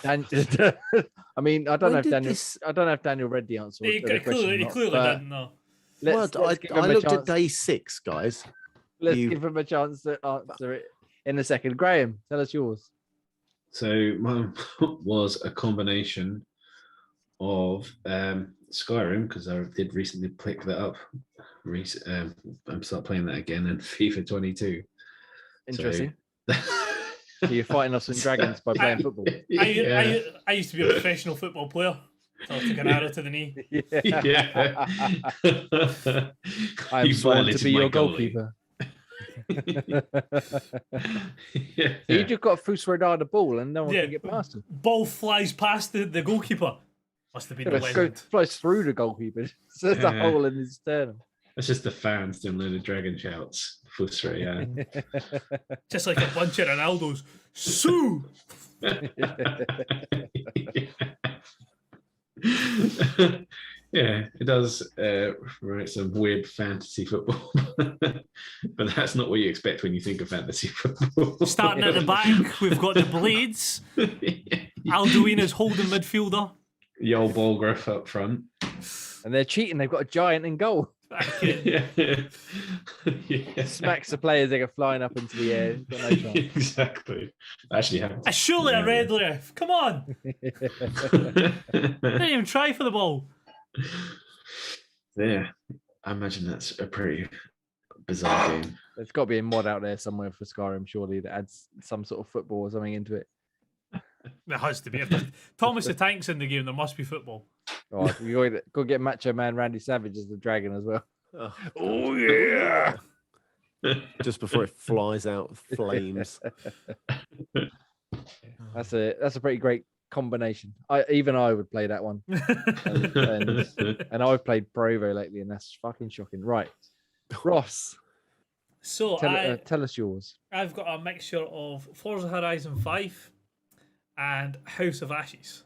And, I mean, I don't know When if did Daniel. I don't know if Daniel read the answer. He to the question or clearly not, didn't know. let's give him I a looked at chance- day 6, guys. Let's you- give him a chance to answer it in a second. Graham, tell us yours. So mine was a combination of Skyrim, because I did recently pick that up. I'm start playing that again, and FIFA 22. Interesting. So you're fighting off some dragons by playing football. I used to be a professional football player. So I took an arrow to the knee. Yeah. I'm You sworn to violated be my your goalie. goalkeeper. Yeah. You just got to throw the ball and no one Yeah. can get past him. Ball flies past the goalkeeper. Must have been the legend. Flies through the goalkeeper. So there's a Yeah. hole in his sternum. That's just the fans doing a load of dragon shouts. Fusra, yeah. Just like a bunch of Ronaldos. Sue! Yeah, it does write some weird fantasy football, but that's not what you expect when you think of fantasy football. Starting at the back, we've got the Blades. Alduina's holding midfielder. The old ball graph up front. And they're cheating. They've got a giant in goal. Yeah. Smacks the players, they go flying up into the air. Got no chance. Exactly. Actually happened. Surely a red ref. Come on. Didn't even try for the ball. Yeah, I imagine that's a pretty bizarre game. There's got to be a mod out there somewhere for Skyrim, surely, that adds some sort of football or something into it. There has to be. If Thomas the Tank's in the game, there must be football. Oh, you got to get Macho Man Randy Savage as the dragon as well. Oh yeah! Just before it flies out with flames. That's a pretty great combination. Even I would play that one. And I've played Pro Evo lately, and that's fucking shocking. Right, Ross. So tell us yours. I've got a mixture of Forza Horizon 5 and House of Ashes.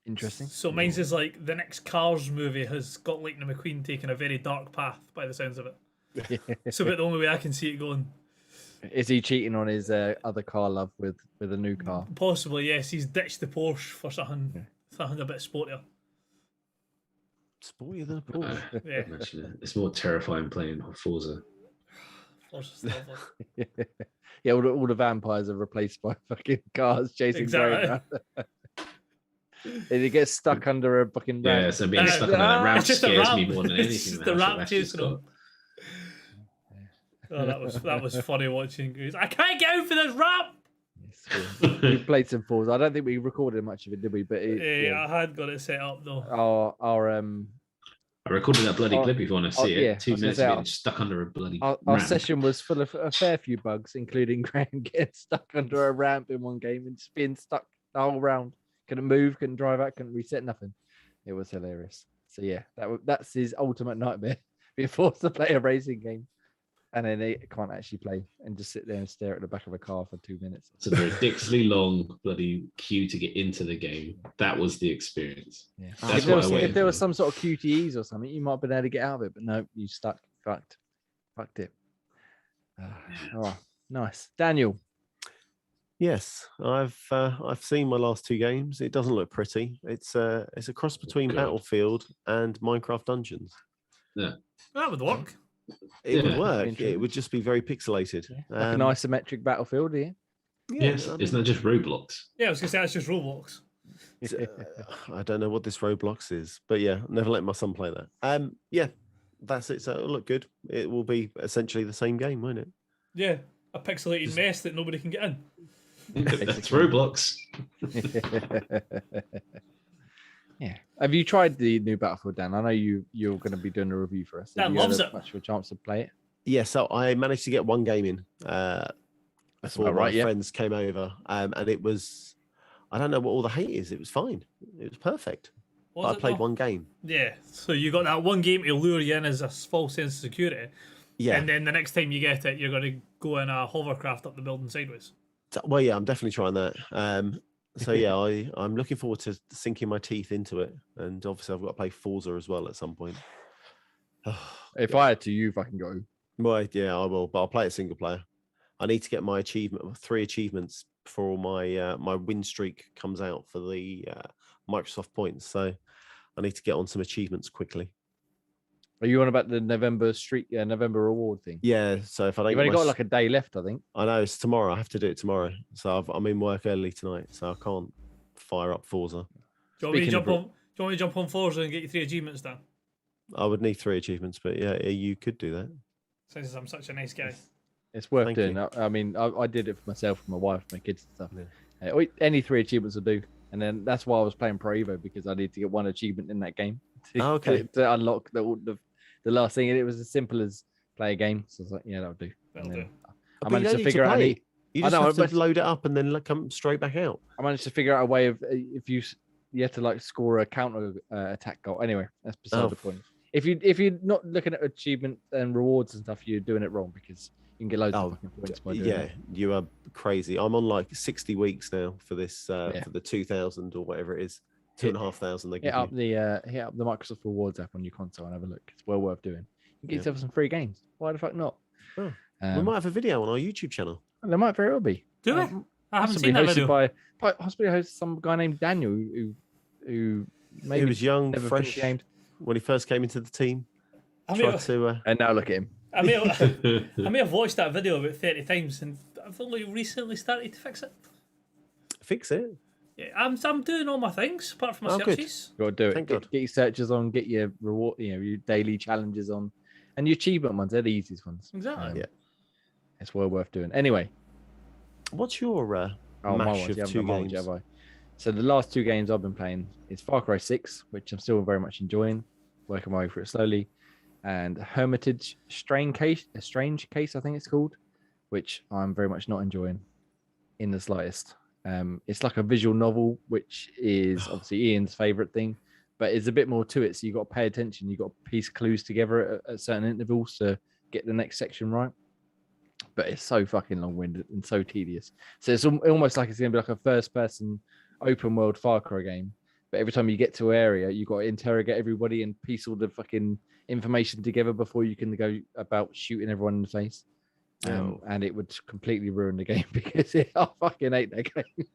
Interesting. So mine's is like the next Cars movie has got Lightning McQueen taking a very dark path by the sounds of it. It's about the only way I can see it going. Is he cheating on his other car love with a new car? Possibly, yes. He's ditched the Porsche for something a bit sportier. Sportier than a Porsche. Yeah. It's more terrifying playing Forza. Yeah, all the vampires are replaced by fucking cars chasing Grey around. And he gets stuck under a fucking ramp. Yeah, so being stuck under that ramp scares me more than anything. It's just the ramp chasing him. Oh, that was funny watching. I can't get out for this ramp. We played some Forza. I don't think we recorded much of it, did we? But I had got it set up though. I recorded that bloody clip if you want to see it. Yeah, 2 minutes of being stuck under a bloody our ramp. session was full of a fair few bugs, including Graham getting stuck under a ramp in one game and just being stuck the whole round. Couldn't move, couldn't drive out, couldn't reset, nothing. It was hilarious. So yeah, that's his ultimate nightmare. Being forced to play a racing game, and then he can't actually play and just sit there and stare at the back of a car for 2 minutes. It's a ridiculously long bloody queue to get into the game. That was the experience. Yeah. That's If there was some sort of QTEs or something, you might have been able to get out of it, but no, you stuck. Fucked it. Oh, nice. Daniel. Yes, I've seen my last two games. It doesn't look pretty. It's a cross between Battlefield and Minecraft Dungeons. Yeah, that would work. It would work. It would just be very pixelated. Yeah. Like an isometric Battlefield, yeah. Yes, it's not just Roblox. Yeah, I was gonna say that's just Roblox. I don't know what this Roblox is, but yeah, never let my son play that. Yeah, that's it. So it'll look good. It will be essentially the same game, won't it? Yeah, a pixelated mess that nobody can get in. It's Roblox. Yeah. Have you tried the new Battlefield, Dan? I know you're going to be doing a review for us. Dan loves it. Much of a chance to play it. Yeah, so I managed to get one game in before my friends came over, and it was, I don't know what all the hate is. It was fine. It was perfect. I played one game. Yeah, so you got that one game to lure you in as a false sense of security. Yeah. And then the next time you get it, you're going to go in a hovercraft up the building sideways. Well, yeah, I'm definitely trying that. So yeah, I'm looking forward to sinking my teeth into it, and obviously I've got to play Forza as well at some point. If I had to, you fucking go. Well, yeah, I will, but I'll play it single player. I need to get my 3 achievements before my win streak comes out for the Microsoft points. So I need to get on some achievements quickly. Are you on about the November reward thing? Yeah. So if I don't, you've only got like a day left, I think. I know it's tomorrow. I have to do it tomorrow. So I'm in work early tonight, so I can't fire up Forza. Do you want me to jump on Forza and get you 3 achievements done? I would need 3 achievements, but yeah, you could do that. Since I'm such a nice guy. It's worth doing. I mean, I did it for myself, for my wife, my kids and stuff. Yeah. Any 3 achievements will do. And then that's why I was playing Pro Evo, because I need to get 1 achievement in that game to unlock the last thing. And it was as simple as play a game. So I was like, yeah, that'll do. I managed to figure out. You just have to load it up and then come straight back out. I managed to figure out a way of if you have to like score a counter attack goal. Anyway, that's beside the point. If you're not looking at achievement and rewards and stuff, you're doing it wrong, because you can get loads of fucking points by doing it. You are crazy. I'm on like 60 weeks now for this for the 2,000 or whatever it is. 2,500. Hit up the Microsoft Rewards app on your console and have a look. It's well worth doing. You get yourself some free games. Why the fuck not? We might have a video on our YouTube channel. There might very well be. Do we? I haven't seen that video. Possibly hosted some guy named Daniel who maybe he was young, fresh when he first came into the team. try to. And now look at him. I may have watched that video about 30 times, and I've only recently started to fix it. Fix it. Yeah, I'm doing all my things apart from my Good. searches. Got to do it. Thank Get God. your searches on. Get your reward. Your daily challenges on, and your achievement ones. They're the easiest ones. Exactly. Yeah. It's well worth doing. Anyway, What's your my mash ones. of You haven't two done my ones, games? have I? So the last 2 games I've been playing is Far Cry 6, which I'm still very much enjoying, working my way through it slowly, and Hermitage Strange Case, I think it's called, which I'm very much not enjoying in the slightest. It's like a visual novel, which is obviously Ian's favorite thing, but it's a bit more to it. So you got to pay attention. You got to piece clues together at certain intervals to get the next section right. But it's so fucking long-winded and so tedious. So it's almost like it's going to be like a first-person open world Far Cry game, but every time you get to an area, you got to interrogate everybody and piece all the fucking information together before you can go about shooting everyone in the face. And it would completely ruin the game because I fucking hate that game.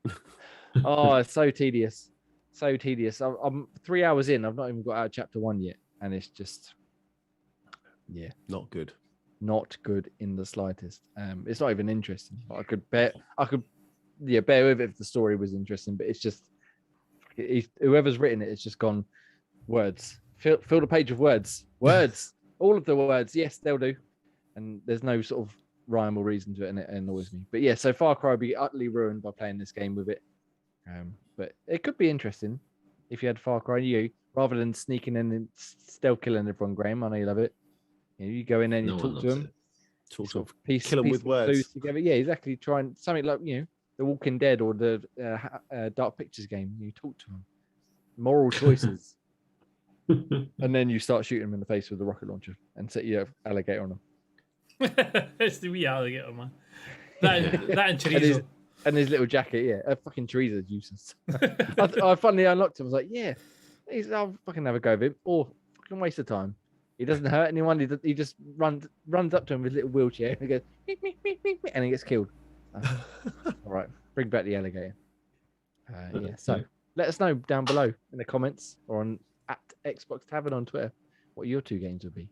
Oh, it's so tedious, so tedious. I'm 3 hours in. I've not even got out of chapter 1 yet, and it's just, Not good. not good in the slightest. It's not even interesting. I could bear with it if the story was interesting, but it's just whoever's written it, it's just gone words. Fill the page with words. All of the words. Yes, they'll do. And there's no sort of rhyme or reason to it, and it annoys me. But yeah, so Far Cry would be utterly ruined by playing this game with it. But it could be interesting if you had Far Cry rather than sneaking in and stealth killing everyone. Graham, I know you love it. You go in there and you talk to them. Talk to them. Piece Kill them with the words. clues together. Yeah, exactly. Try and something like The Walking Dead or the Dark Pictures game. You talk to them. Moral choices. And then you start shooting them in the face with a rocket launcher and set your alligator on them. It's the wee alligator, man. That and chorizo. And his little jacket, yeah. Fucking chorizo's useless. I finally unlocked him. I was like, yeah, I'll fucking have a go of him. Or fucking waste of time. He doesn't hurt anyone. He just runs up to him with his little wheelchair and he goes, meep, meep, meep, meep, and he gets killed. All right, bring back the alligator. Yeah, so let us know down below in the comments or on @Xbox Tavern on Twitter what your 2 games would be.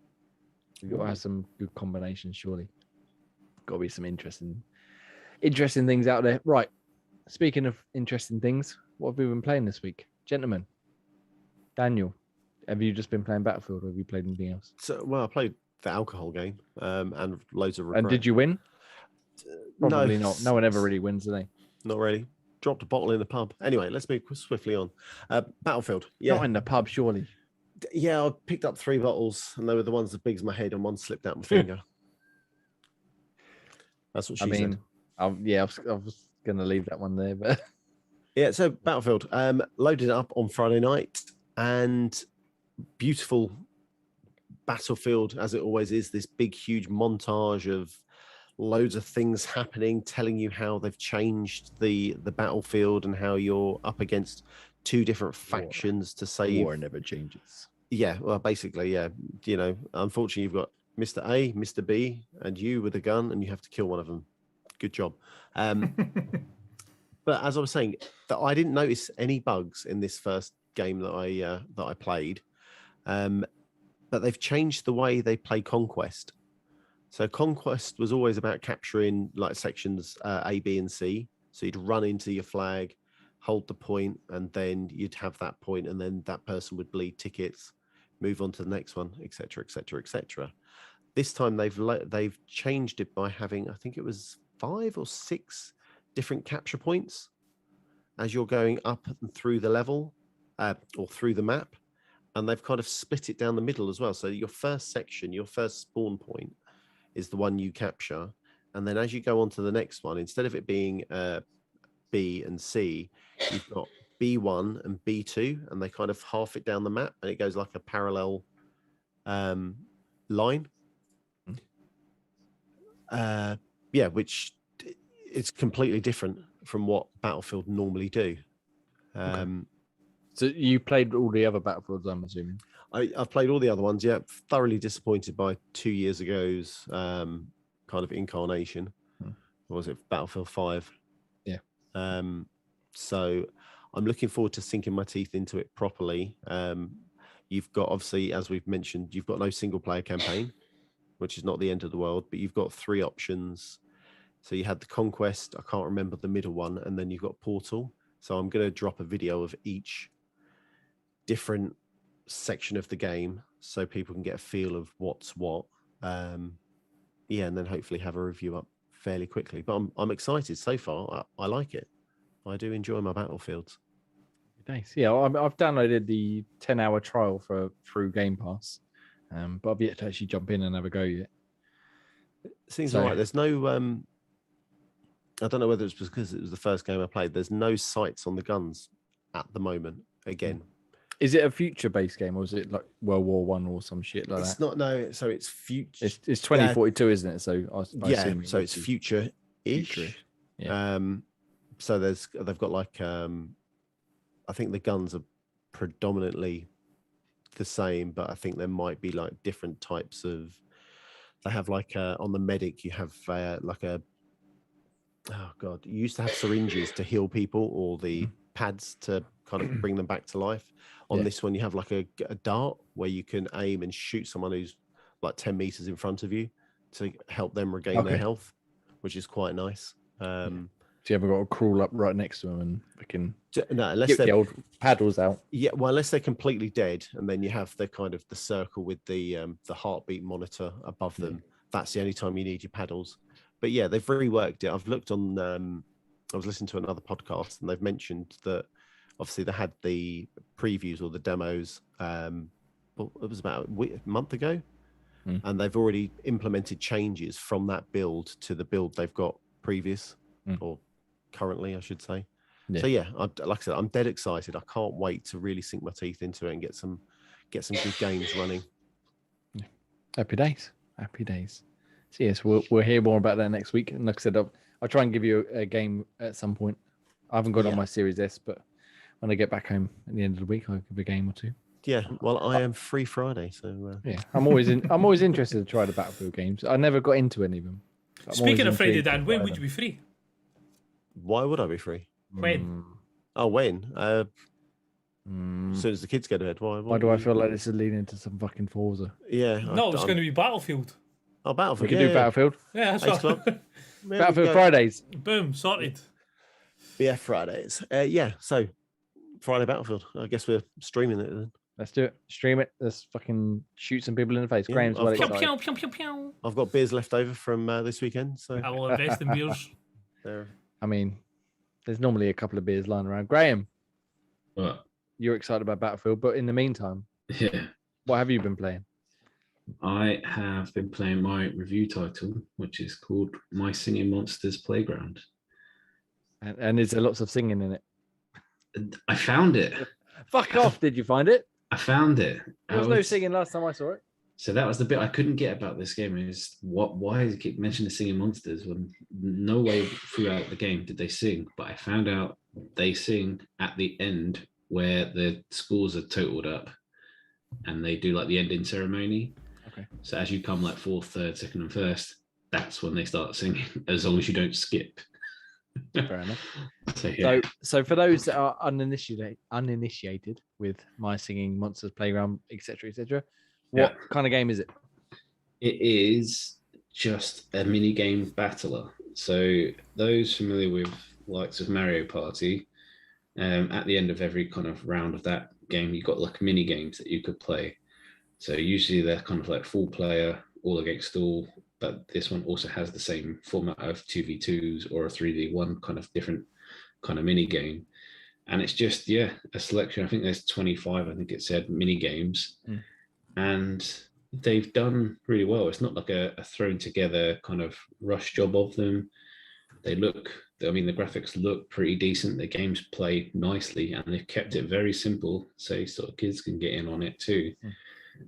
We've got to have some good combinations, surely. Got to be some interesting things out there. Right. Speaking of interesting things, what have we been playing this week? Gentlemen, Daniel, have you just been playing Battlefield or have you played anything else? I played the alcohol game and loads of regret. And did you win? Probably No. not. No one ever really wins, do they? Not really. Dropped a bottle in the pub. Anyway, let's move swiftly on. Battlefield. Yeah. Not in the pub, surely. Yeah, I picked up 3 bottles and they were the ones as big as my head and one slipped out my finger. That's what she said. I was going to leave that one there, but Yeah, so Battlefield, loaded it up on Friday night and beautiful Battlefield, as it always is, this big, huge montage of loads of things happening, telling you how they've changed the battlefield and how you're up against 2 different factions to save. war never changes. Yeah, well, basically, yeah. Unfortunately, you've got Mr. A, Mr. B, and you with a gun, and you have to kill one of them. Good job. But as I was saying, that I didn't notice any bugs in this first game that I played. But they've changed the way they play Conquest. So Conquest was always about capturing like sections A, B, and C. So you'd run into your flag, hold the point, and then you'd have that point, and then that person would bleed tickets, move on to the next one, etc., etc., etc. This time they've changed it by having, I think it was 5 or 6 different capture points as you're going up and through the level or through the map, and they've kind of split it down the middle as well. So your first section, your first spawn point, is the one you capture, and then as you go on to the next one, instead of it being B and C, you've got B1 and B2, and they kind of half it down the map, and it goes like a parallel line. Which it's completely different from what Battlefield normally do. So you played all the other Battlefields, I'm assuming? I've played all the other ones. Yeah, thoroughly disappointed by 2 years ago's kind of incarnation. Or was it Battlefield 5? Yeah. So I'm looking forward to sinking my teeth into it properly. You've got, obviously, as we've mentioned, you've got no single player campaign, which is not the end of the world, but you've got 3 options. So you had the Conquest, I can't remember the middle one, and then you've got Portal. So I'm going to drop a video of each different section of the game so people can get a feel of what's what. Yeah, and then hopefully have a review up fairly quickly. But I'm excited so far. I like it. I do enjoy my Battlefields. Nice. Yeah, I've downloaded the 10-hour trial through Game Pass, but I've yet to actually jump in and have a go yet. Seems all right. There's no I don't know whether it's because it was the first game I played. There's no sights on the guns at the moment. Again, is it a future-based game, or is it like World War One or some shit like it's that? not. No, so it's future. It's 2042, isn't it? So I assume so it's future-ish. Future-ish. Yeah. So they've got like I think the guns are predominantly the same, but I think there might be like different types of. They have like on the medic, you have like a. Oh God! You used to have syringes to heal people, or the pads to kind of bring them back to life. On this one, you have like a dart where you can aim and shoot someone who's like 10 meters in front of you to help them regain their health, which is quite nice. So you haven't got to crawl up right next to them and fucking unless get the old paddles out. Yeah, well, unless they're completely dead, and then you have the kind of the circle with the heartbeat monitor above them. That's the only time you need your paddles. But yeah, they've reworked it. I've looked on. I was listening to another podcast, and they've mentioned that obviously they had the previews or the demos. It was about a month ago, and they've already implemented changes from that build to the build they've got previous or currently, I should say. Yeah. So yeah, like I said, I'm dead excited. I can't wait to really sink my teeth into it and get some good games running. Yeah. Happy days. Happy days. So yes, we'll hear more about that next week. And like I said, I'll try and give you a game at some point. I haven't got it on my Series S, but when I get back home at the end of the week, I'll give a game or two. Yeah, well, I am free Friday, so yeah, I'm always interested to try the Battlefield games. I never got into any of them. Speaking of Friday, Dan, when would you be free? Why would I be free? When? Oh, when? As soon as the kids go to bed. Why do I feel like this is leading into some fucking Forza? Yeah. No, it's going to be Battlefield. Oh, Battlefield. We can do Battlefield. Yeah, that's right. Battlefield Fridays. Boom, sorted. Yeah, Fridays. Yeah, so Friday Battlefield. I guess we're streaming it then. Let's do it. Stream it. Let's fucking shoot some people in the face. Yeah, Graham's well excited. Pew, pew, pew, pew. I've got beers left over from this weekend, so I will invest in beers. I mean, there's normally a couple of beers lying around. Graham, What? You're excited about Battlefield, but in the meantime, what have you been playing? I have been playing my review title, which is called My Singing Monsters Playground. And is there lots of singing in it? I found it. Fuck off! Did you find it? I found it. There was no singing last time I saw it. So that was the bit I couldn't get about this game is why does it keep mentioning singing monsters when no way throughout the game did they sing, but I found out they sing at the end where the scores are totaled up and they do like the ending ceremony. Okay. So as you come like fourth, third, second and first, that's when they start singing, as long as you don't skip. Fair enough. So, yeah. So for those that are uninitiated with My Singing Monsters Playground, etc., what kind of game is it? It is just a mini game battler. So those familiar with likes of Mario Party, at the end of every kind of round of that game, you've got like mini games that you could play. So usually they're kind of like full player, all against all, but this one also has the same format of 2v2s or a 3v1 kind of different kind of mini game. And it's just, a selection. I think there's 25, I think it said, mini games. And they've done really well. It's not like a thrown together kind of rush job of them. The graphics look pretty decent. The games play nicely and they've kept it very simple. So sort of kids can get in on it too.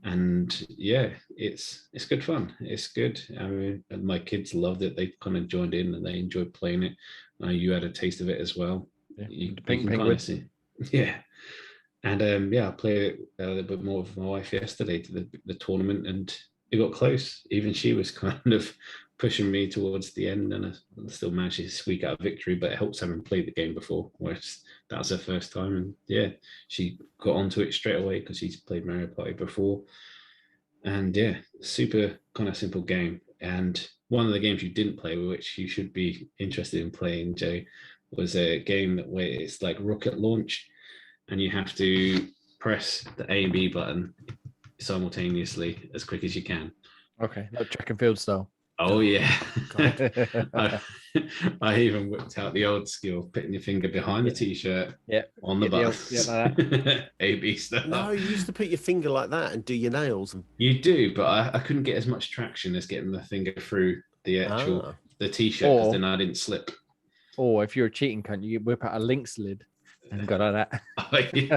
And it's good fun. It's good. I mean, my kids loved it. They kind of joined in and they enjoyed playing it. You had a taste of it as well. Yeah. You Pink can kind of see. Yeah. And I played it a little bit more with my wife yesterday to the tournament, and it got close. Even she was kind of pushing me towards the end, and I still managed to squeak out a victory. But it helps having played the game before, whereas that was her first time, and yeah, she got onto it straight away because she's played Mario Party before. And yeah, super kind of simple game. And one of the games you didn't play, which you should be interested in playing, Joe, was a game where it's like rocket launch, and you have to press the A and B button simultaneously as quick as you can. Okay, like track and field style. Oh yeah. God. I even whipped out the old skill, putting your finger behind the t-shirt, on the bus. Like A-B stuff. No, you used to put your finger like that and do your nails. And... You do, but I couldn't get as much traction as getting the finger through the actual the t-shirt, because then I didn't slip. Or if you're a cheating cunt, you whip out a Lynx lid and go like that. Okay.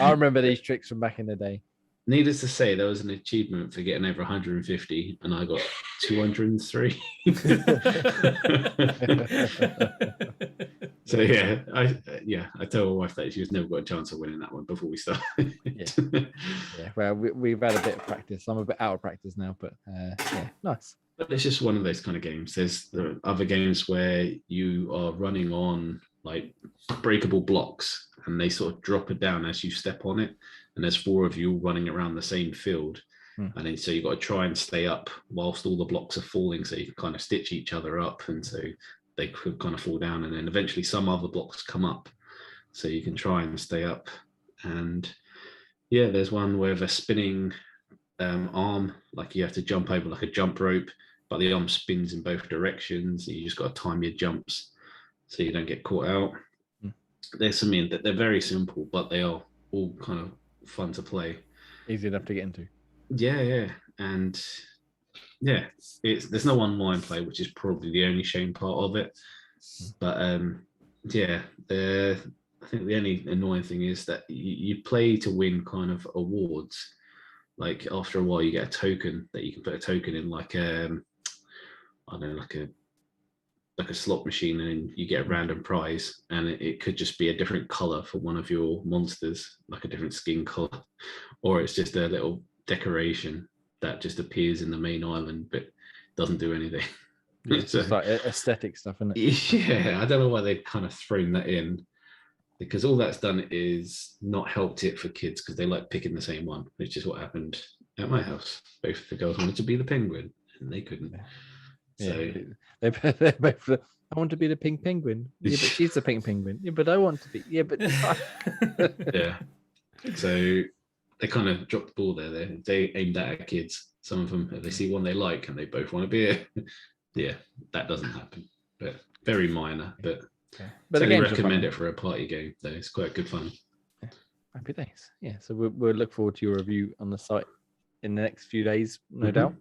I remember these tricks from back in the day. Needless to say, there was an achievement for getting over 150, and I got 203. So I told my wife that she was never got a chance of winning that one before we started. Yeah. Well, we've had a bit of practice. I'm a bit out of practice now, but nice. But it's just one of those kind of games. There's other games where you are running on like breakable blocks, and they sort of drop it down as you step on it. And there's 4 of you running around the same field. And then so you've got to try and stay up whilst all the blocks are falling, so you can kind of stitch each other up, and so they could kind of fall down, and then eventually some other blocks come up, so you can try and stay up. And yeah, there's one where the spinning arm, like you have to jump over like a jump rope, but the arm spins in both directions, and you just got to time your jumps so you don't get caught out. There's something that they're very simple, but they are all kind of fun to play, easy enough to get into. And there's no online play, which is probably the only shame part of it. But I think the only annoying thing is that you play to win kind of awards. Like after a while you get a token that you can put a token in, like I don't know, like a slot machine, and you get a random prize, and it could just be a different color for one of your monsters, like a different skin color, or it's just a little decoration that just appears in the main island but doesn't do anything. It's just like aesthetic stuff, isn't it? Yeah, I don't know why they've kind of thrown that in, because all that's done is not helped it for kids, because they like picking the same one, which is what happened at my house. Both the girls wanted to be the penguin, and they couldn't. So they're both. I want to be the pink penguin. Yeah, but she's the pink penguin. Yeah, but I want to be. Yeah, but yeah. So they kind of dropped the ball there. They aimed that at kids. Some of them, if they see one they like and they both want to be it, yeah, that doesn't happen. But very minor. But I recommend it for a party game. Though it's quite good fun. Yeah. Happy days. Yeah. So we'll look forward to your review on the site in the next few days, no doubt.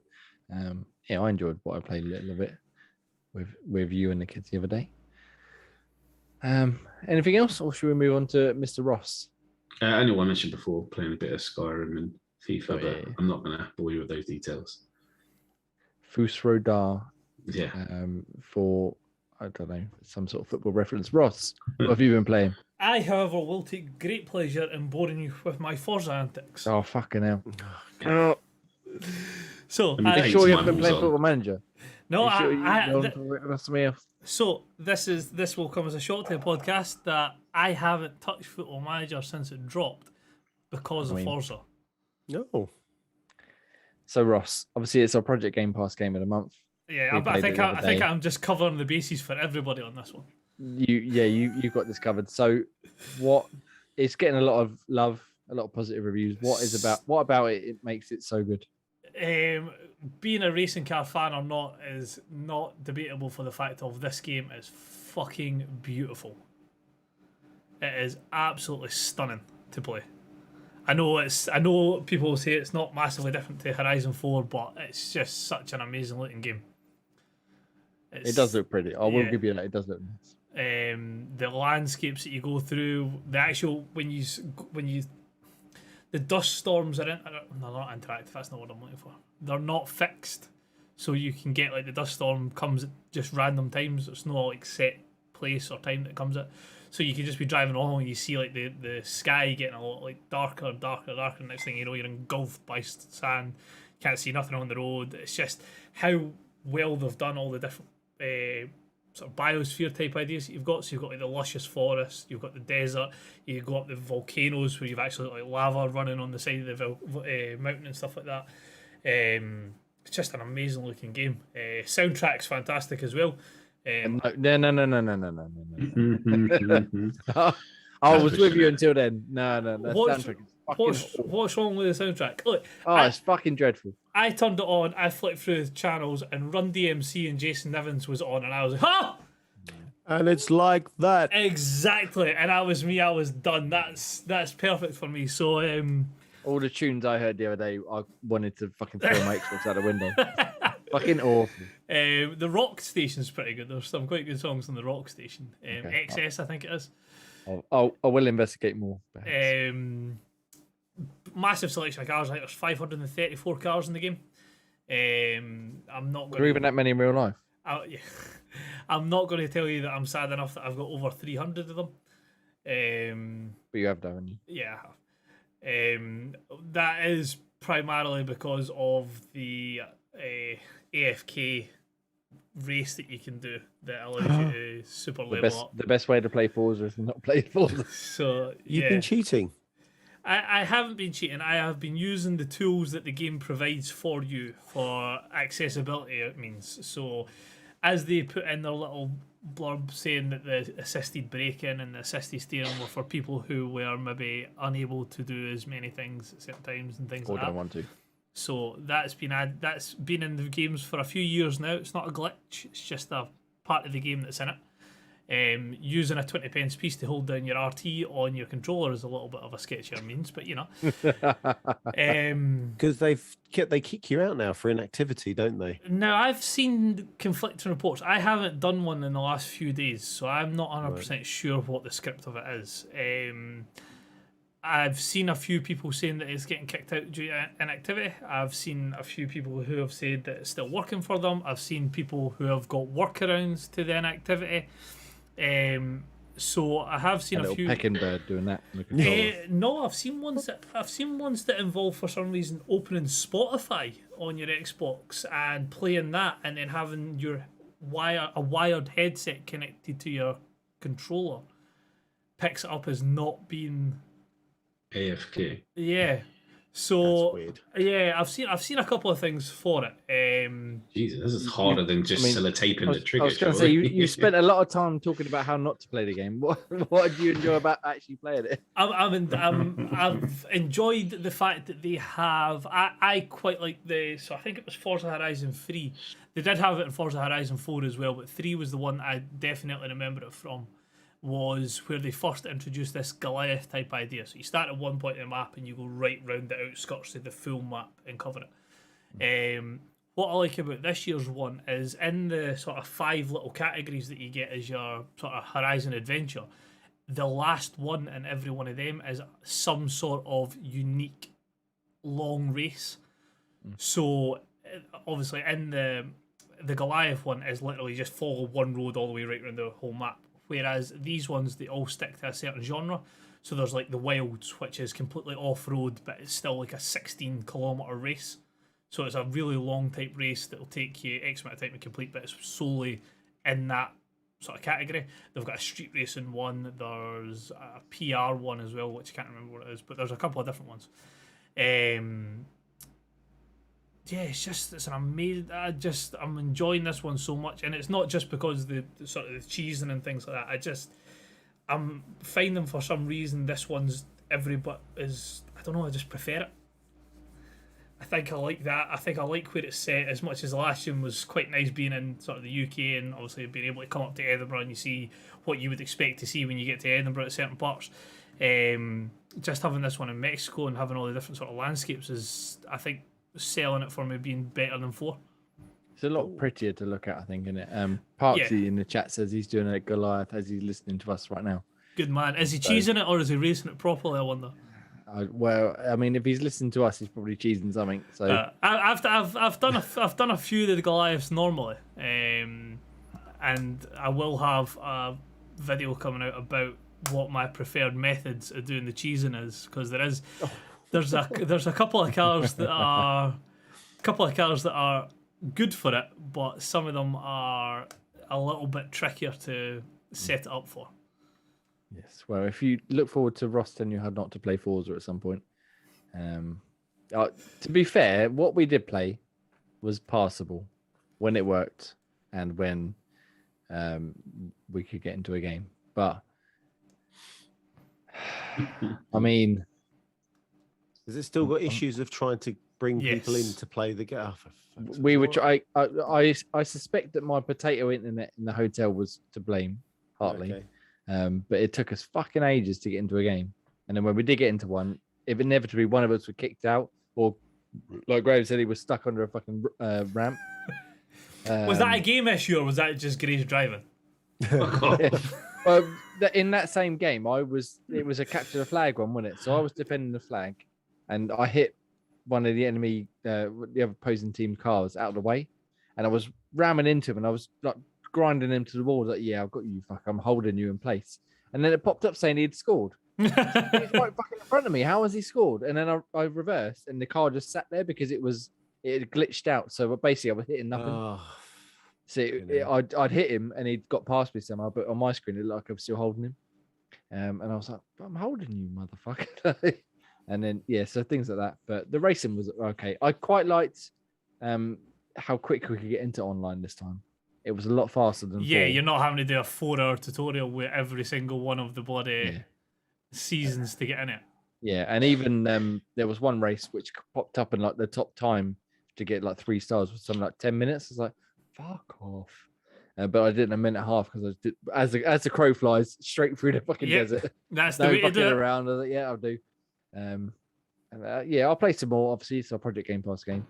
I enjoyed what I played a little bit with you and the kids the other day. Anything else, or should we move on to Mr. Ross? I know I mentioned before playing a bit of Skyrim and FIFA, but I'm not going to bore you with those details. Fusrodar. Yeah. For, I don't know, some sort of football reference. Ross, what have you been playing? I, however, will take great pleasure in boring you with my Forza antics. Oh, fucking hell. So, I'm sure you haven't been playing Football Manager. No, So this will come as a shock to the podcast that I haven't touched Football Manager since it dropped because of Forza. No. So Ross, obviously it's our Project Game Pass game of the month. Yeah, I think I'm just covering the bases for everybody on this one. You've got this covered. So what? It's getting a lot of love, a lot of positive reviews. What about it? It makes it so good. Being a racing car fan or not is not debatable for the fact of this game is fucking beautiful. It is absolutely stunning to play. I know people will say it's not massively different to Horizon 4, but it's just such an amazing looking game. It does look pretty. I will give you that. It does look nice. The landscapes that you go through, the actual when you the dust storms are they're not interactive. That's not what I'm looking for. They're not fixed, so you can get like the dust storm comes at just random times. It's not like set place or time that it comes at. So you can just be driving along and you see like the sky getting a lot like darker. Next thing you know, you're engulfed by sand. can't see nothing on the road. It's just how well they've done all the different sort of biosphere type ideas that you've got. So you've got like the luscious forest, you've got the desert, you go up the volcanoes where you've actually got like lava running on the side of the mountain and stuff like that. It's just an amazing looking game. Soundtrack's fantastic as well. No. I was with you until then. No. The soundtrack is fucking What's wrong with the soundtrack? Look, it's fucking dreadful. I turned it on, I flipped through the channels, and Run DMC and Jason Nevins was on, and I was like, "Ha!" And it's like that. Exactly, and I was done. That's perfect for me. So, all the tunes I heard the other day, I wanted to fucking throw my Xbox out the window. Fucking awful. The Rock Station's pretty good. There's some quite good songs on the Rock Station. Okay. XS, I think it is. I will investigate more. Massive selection of cars. I think there's 534 cars in the game. I'm not going. Or even that many in real life. Yeah. I'm not going to tell you that I'm sad enough that I've got over 300 of them. But you have, haven't you? Yeah, I have. That is primarily because of the AFK race that you can do that allows you to super level up. The best way to play Forza is to not play Forza. So You've been cheating. I haven't been cheating. I have been using the tools that the game provides for you for accessibility, it means. So as they put in their little blurb saying that the assisted braking and the assisted steering were for people who were maybe unable to do as many things at certain times and things Or like that. don't want to. So that's been in the games for a few years now. It's not a glitch. It's just a part of the game that's in it. Using a 20p piece to hold down your RT on your controller is a little bit of a sketchier means, but you know. Because they kick you out now for inactivity, don't they? Now, I've seen conflicting reports. I haven't done one in the last few days, so I'm not 100% sure what the script of it is. I've seen a few people saying that it's getting kicked out due to inactivity. I've seen a few people who have said that it's still working for them. I've seen people who have got workarounds to the inactivity. So I have seen a few pecking bird doing that. No, I've seen ones that involve for some reason opening Spotify on your Xbox and playing that, and then having your wired headset connected to your controller picks it up as not being AFK. Yeah. So That's weird. Yeah, I've seen a couple of things for it. Jesus, this is harder than just sellotaping the trigger. I was going to say you spent a lot of time talking about how not to play the game. What did you enjoy about actually playing it? I've enjoyed the fact that they have. I quite like so I think it was Forza Horizon 3. They did have it in Forza Horizon 4 as well, but 3 was the one I definitely remember it from. Was where they first introduced this Goliath type idea. So you start at one point in the map and you go right round the outskirts of the full map and cover it. What I like about this year's one is in the sort of 5 little categories that you get as your sort of Horizon adventure, the last one in every one of them is some sort of unique long race. So obviously in the Goliath one is literally just follow one road all the way right around the whole map. Whereas these ones, they all stick to a certain genre. So there's like the Wilds, which is completely off-road, but it's still like a 16-kilometre race. So it's a really long type race that'll take you X amount of time to complete, but it's solely in that sort of category. They've got a street racing one. There's a PR one as well, which I can't remember what it is, but there's a couple of different ones. Yeah, it's an amazing. I'm enjoying this one so much, and it's not just because the sort of the cheesing and things like that. I'm finding for some reason this one's every bit is. I don't know. I just prefer it. I think I like that. I think I like where it's set as much as the last one was quite nice being in sort of the UK and obviously being able to come up to Edinburgh and you see what you would expect to see when you get to Edinburgh at certain parts. Just having this one in Mexico and having all the different sort of landscapes is, I think, selling it for me being better than 4. It's a lot prettier to look at, I think, isn't it? Parksy in the chat says he's doing a Goliath as he's listening to us right now. Good man. Is he cheesing it or is he racing it properly, I wonder? Well, I mean, if he's listening to us, he's probably cheesing something. So I've done a few of the Goliaths normally, and I will have a video coming out about what my preferred methods of doing the cheesing is, because there's a couple of cars that are couple of cars that are good for it, but some of them are a little bit trickier to set it up for. Yes. Well, if you look forward to Ross telling you how not to play Forza at some point, to be fair, what we did play was passable when it worked and when we could get into a game. But I mean, has it still got issues of trying to bring people in to play the game? We were I suspect that my potato internet in the hotel was to blame partly. Okay. But it took us fucking ages to get into a game. And then when we did get into one, if inevitably one of us were kicked out, or like Graham said, he was stuck under a fucking ramp. Was that a game issue or was that just Grace driving? Well, in that same game, it was a capture the flag one, wasn't it? So I was defending the flag, and I hit one of the enemy, the other opposing team cars out of the way, and I was ramming into him, and I was like grinding him to the wall. Like, yeah, I've got you, fuck, I'm holding you in place. And then it popped up saying he'd scored. He's right fucking in front of me. How has he scored? And then I reversed, and the car just sat there because it had glitched out. So basically, I was hitting nothing. Oh, So I'd hit him, and he'd got past me somehow. But on my screen, it looked like I was still holding him. And I was like, I'm holding you, motherfucker. And then so things like that. But the racing was okay. I quite liked how quick we could get into online this time. It was a lot faster than 4. You're not having to do a 4-hour tutorial with every single one of the bloody seasons to get in it. Yeah, and even there was one race which popped up in like the top time to get like 3 stars was something like 10 minutes. It's like, fuck off. But I did in a minute and a half because as the crow flies straight through the fucking desert. That's no the way to fucking do it. around. I was like, yeah, I'll do. I'll play some more. Obviously, it's a Project Game Pass game.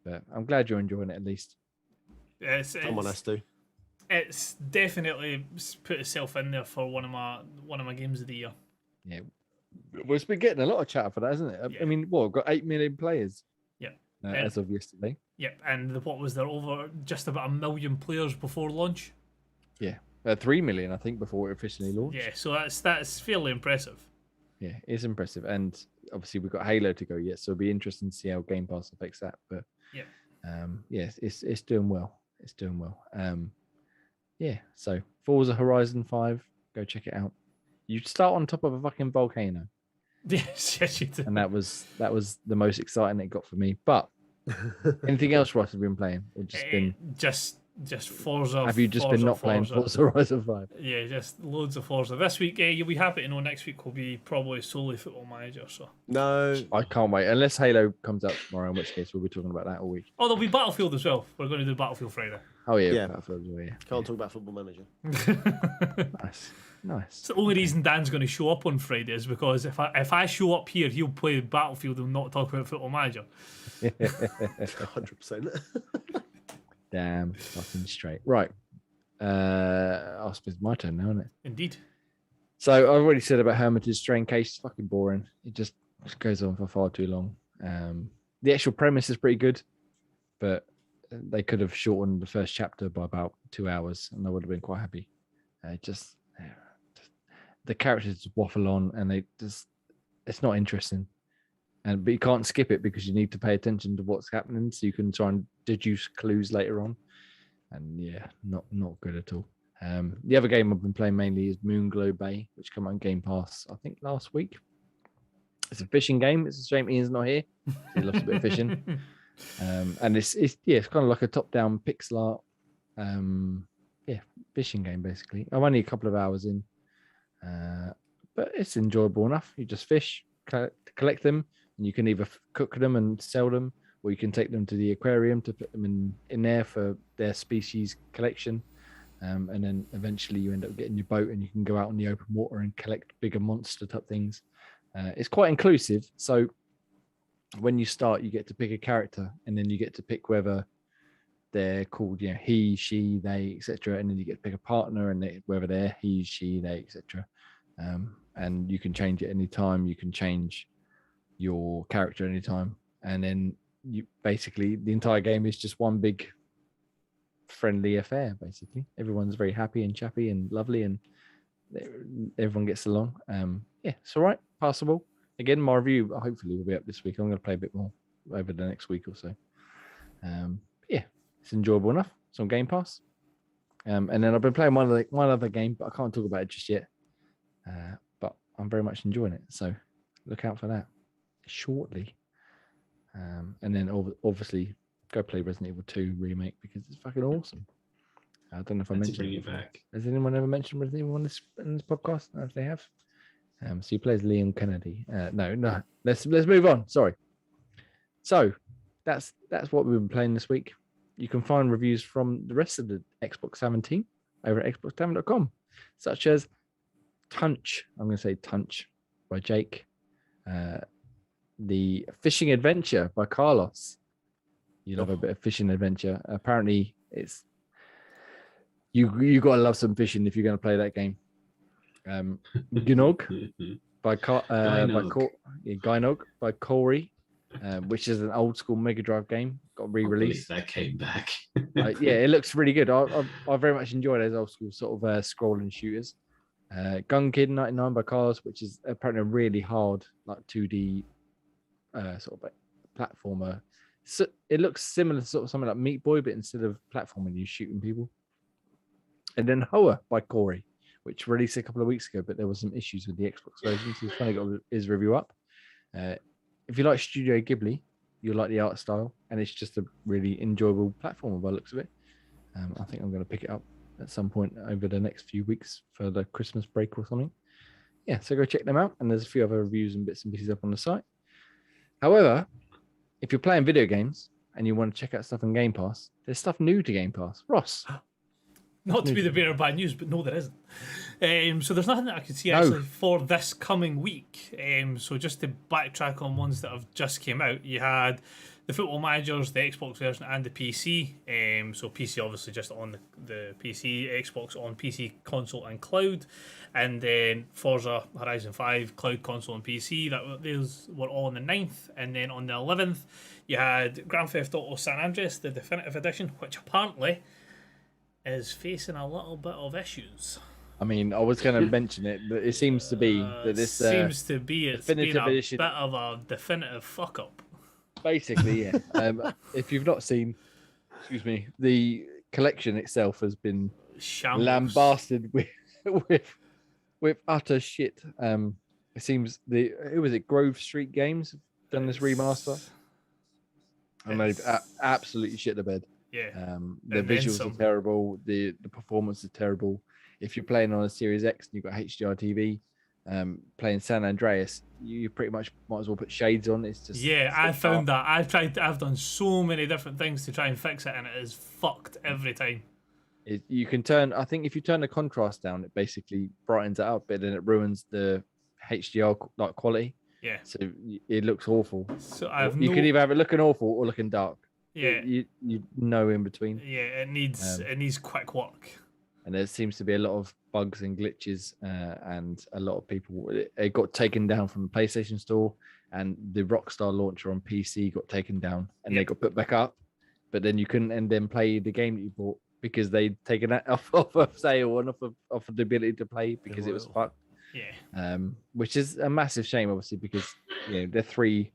But I'm glad you're enjoying it at least. Someone has to. It's definitely put itself in there for one of my games of the year. Yeah, well, it's been getting a lot of chatter for that, isn't it? Yeah. I mean, we've got 8 million players. Yeah, as of yesterday. Yep, and what was there, over just about 1 million players before launch? Yeah, 3 million, I think, before it officially launched. Yeah, so that's fairly impressive. Yeah, it's impressive, and obviously we've got Halo to go yet, so it'll be interesting to see how Game Pass affects that. But it's doing well. It's doing well. So Forza Horizon 5, go check it out. You start on top of a fucking volcano. Yes, you do. And that was the most exciting it got for me. But anything else Ross has been playing? Or just Forza. Have you just been not playing Forza Horizon 5? Yeah, just loads of Forza. This week, you'll be happy to know next week will be probably solely Football Manager. So no, I can't wait. Unless Halo comes out tomorrow, in which case we'll be talking about that all week. Oh, there'll be Battlefield as well. We're going to do Battlefield Friday. Oh Yeah. Battlefield, yeah. Can't talk about Football Manager. Nice. It's the only reason Dan's going to show up on Friday is because if I show up here, he'll play Battlefield and not talk about Football Manager. 100%. Damn, fucking straight. Right. I suppose it's my turn now, isn't it? Indeed. So I've already said about Hermitage Strain Case. It's fucking boring. It just goes on for far too long. The actual premise is pretty good, but they could have shortened the first chapter by about 2 hours, and I would have been quite happy. The characters just waffle on, and it's not interesting. But you can't skip it because you need to pay attention to what's happening, so you can try and deduce clues later on. And not good at all. The other game I've been playing mainly is Moonglow Bay, which came out on Game Pass, I think, last week. It's a fishing game. It's a shame Ian's not here. He loves a bit of fishing. And it's kind of like a top-down pixel art, fishing game basically. I'm only a couple of hours in, but it's enjoyable enough. You just fish, collect them, and you can either cook them and sell them, or you can take them to the aquarium to put them in there for their species collection. And then eventually you end up getting your boat and you can go out on the open water and collect bigger monster type things. It's quite inclusive. So when you start, you get to pick a character, and then you get to pick whether they're called, he, she, they, etc. And then you get to pick a partner, and whether they're he, she, they, etc. And you can change it anytime. You can change your character anytime. And then you basically, the entire game is just one big friendly affair, basically. Everyone's very happy and chappy and lovely, and everyone gets along. It's all right, passable. Again, my review hopefully will be up this week. I'm going to play a bit more. over the next week or so. Yeah, it's enjoyable enough. It's on Game Pass. And then I've been playing one other game, but I can't talk about it just yet. But I'm very much enjoying it, so look out for that shortly. And then obviously go play Resident Evil 2 remake because it's fucking awesome. I don't know if I mentioned bring it back. Has anyone ever mentioned Resident Evil in this podcast? If they have, so he plays Leon Kennedy. No. Let's move on. Sorry. So that's what we've been playing this week. You can find reviews from the rest of the Xbox 17 over at xboxtavern.com, such as Tunch. I'm going to say Tunch by Jake. The Fishing Adventure by Carlos. You love a bit of fishing adventure. Apparently, it's you got to love some fishing if you're going to play that game. Gnog by Gynog by Corey, which is an old school Mega Drive game. Got re-released. That came back. Yeah, it looks really good. I very much enjoy those old school sort of scrolling shooters. Gun Kid 99 by Carlos, which is apparently a really hard like 2D sort of like platformer. So it looks similar to sort of something like Meat Boy, but instead of platforming, you're shooting people. And then Hoa by Corey, which released a couple of weeks ago, but there was some issues with the Xbox version, so he's finally got his review up. If you like Studio Ghibli, you'll like the art style, and it's just a really enjoyable platformer by the looks of it. I think I'm going to pick it up at some point over the next few weeks for the Christmas break or something. Yeah, so go check them out, and there's a few other reviews and bits and pieces up on the site. However, if you're playing video games and you want to check out stuff on Game Pass, there's stuff new to Game Pass. Ross. Not to be the bearer of bad news, but no, there isn't. So there's nothing that I could see actually for this coming week. So just to backtrack on ones that have just came out, you had the Football Managers, the Xbox version, and the PC. So PC obviously just on the PC, Xbox on PC, console, and cloud. And then Forza Horizon 5, cloud, console, and PC. Those were all on the 9th. And then on the 11th, you had Grand Theft Auto San Andreas, the Definitive Edition, which apparently is facing a little bit of issues. I mean, I was going to mention it, but it seems to be that this seems to be it's been a edition, bit of a definitive fuck up. Basically, yeah. If you've not seen, the collection itself has been Shambles. lambasted with utter shit. It seems who was it? Grove Street Games done this remaster, and they've absolutely shit the bed. Yeah. The visuals are terrible. The performance is terrible. If you're playing on a Series X and you've got HDR TV, playing San Andreas, you pretty much might as well put shades on. It's just I found that. I've done so many different things to try and fix it, and it is fucked every time. You can turn. I think if you turn the contrast down, it basically brightens it up, but then it ruins the HDR like quality. Yeah. So it looks awful. So you can either have it looking awful or looking dark. Yeah. You know in between. Yeah, it needs quick work. And there seems to be a lot of bugs and glitches, and a lot of people. It got taken down from the PlayStation Store, and the Rockstar launcher on PC got taken down, and they got put back up. But then you couldn't and then play the game that you bought because they'd taken that off of sale and off of the ability to play because it was fucked. Yeah. Which is a massive shame, obviously, because they're three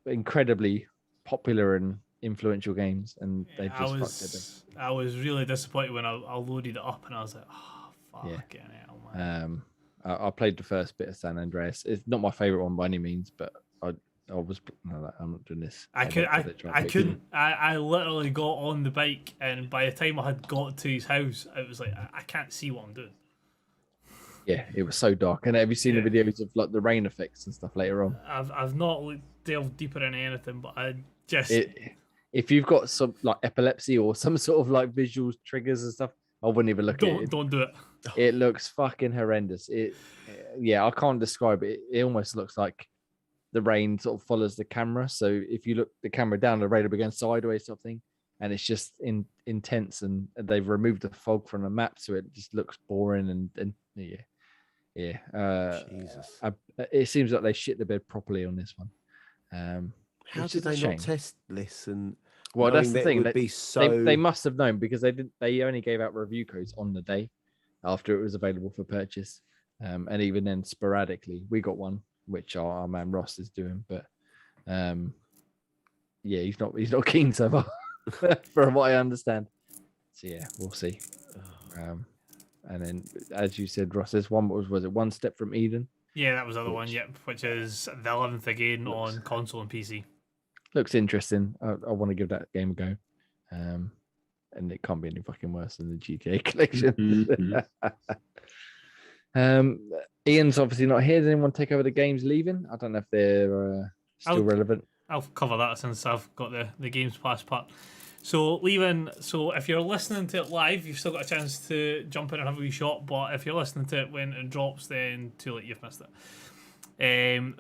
incredibly popular and influential games, and they've just fucked it. I was really disappointed when I loaded it up, and I was like, "Oh, fucking hell, man!" I played the first bit of San Andreas. It's not my favorite one by any means, but I'm not doing this. I couldn't. I literally got on the bike, and by the time I had got to his house, it was like I can't see what I'm doing. Yeah, it was so dark. And have you seen the videos of like the rain effects and stuff later on? I've not delved deeper into anything, but I just if you've got some like epilepsy or some sort of like visual triggers and stuff, I wouldn't even look at it. Don't do it. It looks fucking horrendous. I can't describe it. It almost looks like the rain sort of follows the camera. So if you look the camera down, the rain will begin sideways sort of thing. And it's just intense, and they've removed the fog from the map, so it just looks boring and Jesus. It seems like they shit the bed properly on this one. How did they not test this? And that's the thing. They must have known because they only gave out review codes on the day after it was available for purchase, and even then sporadically. We got one, which our man Ross is doing, but Yeah, he's not keen so far, from what I understand. So yeah, we'll see. And then, as you said, Ross, there's one. Was it One Step from Eden? Yeah, that was the other one. Yep, which is the 11th again on console and PC. Looks interesting. I want to give that game a go. And it can't be any fucking worse than the GTA collection. Ian's obviously not here. Does anyone take over the games leaving? I don't know if they're still relevant. I'll cover that since I've got the Games Pass part. So leaving. So if you're listening to it live, you've still got a chance to jump in and have a wee shot. But if you're listening to it when it drops, then too late. You've missed it.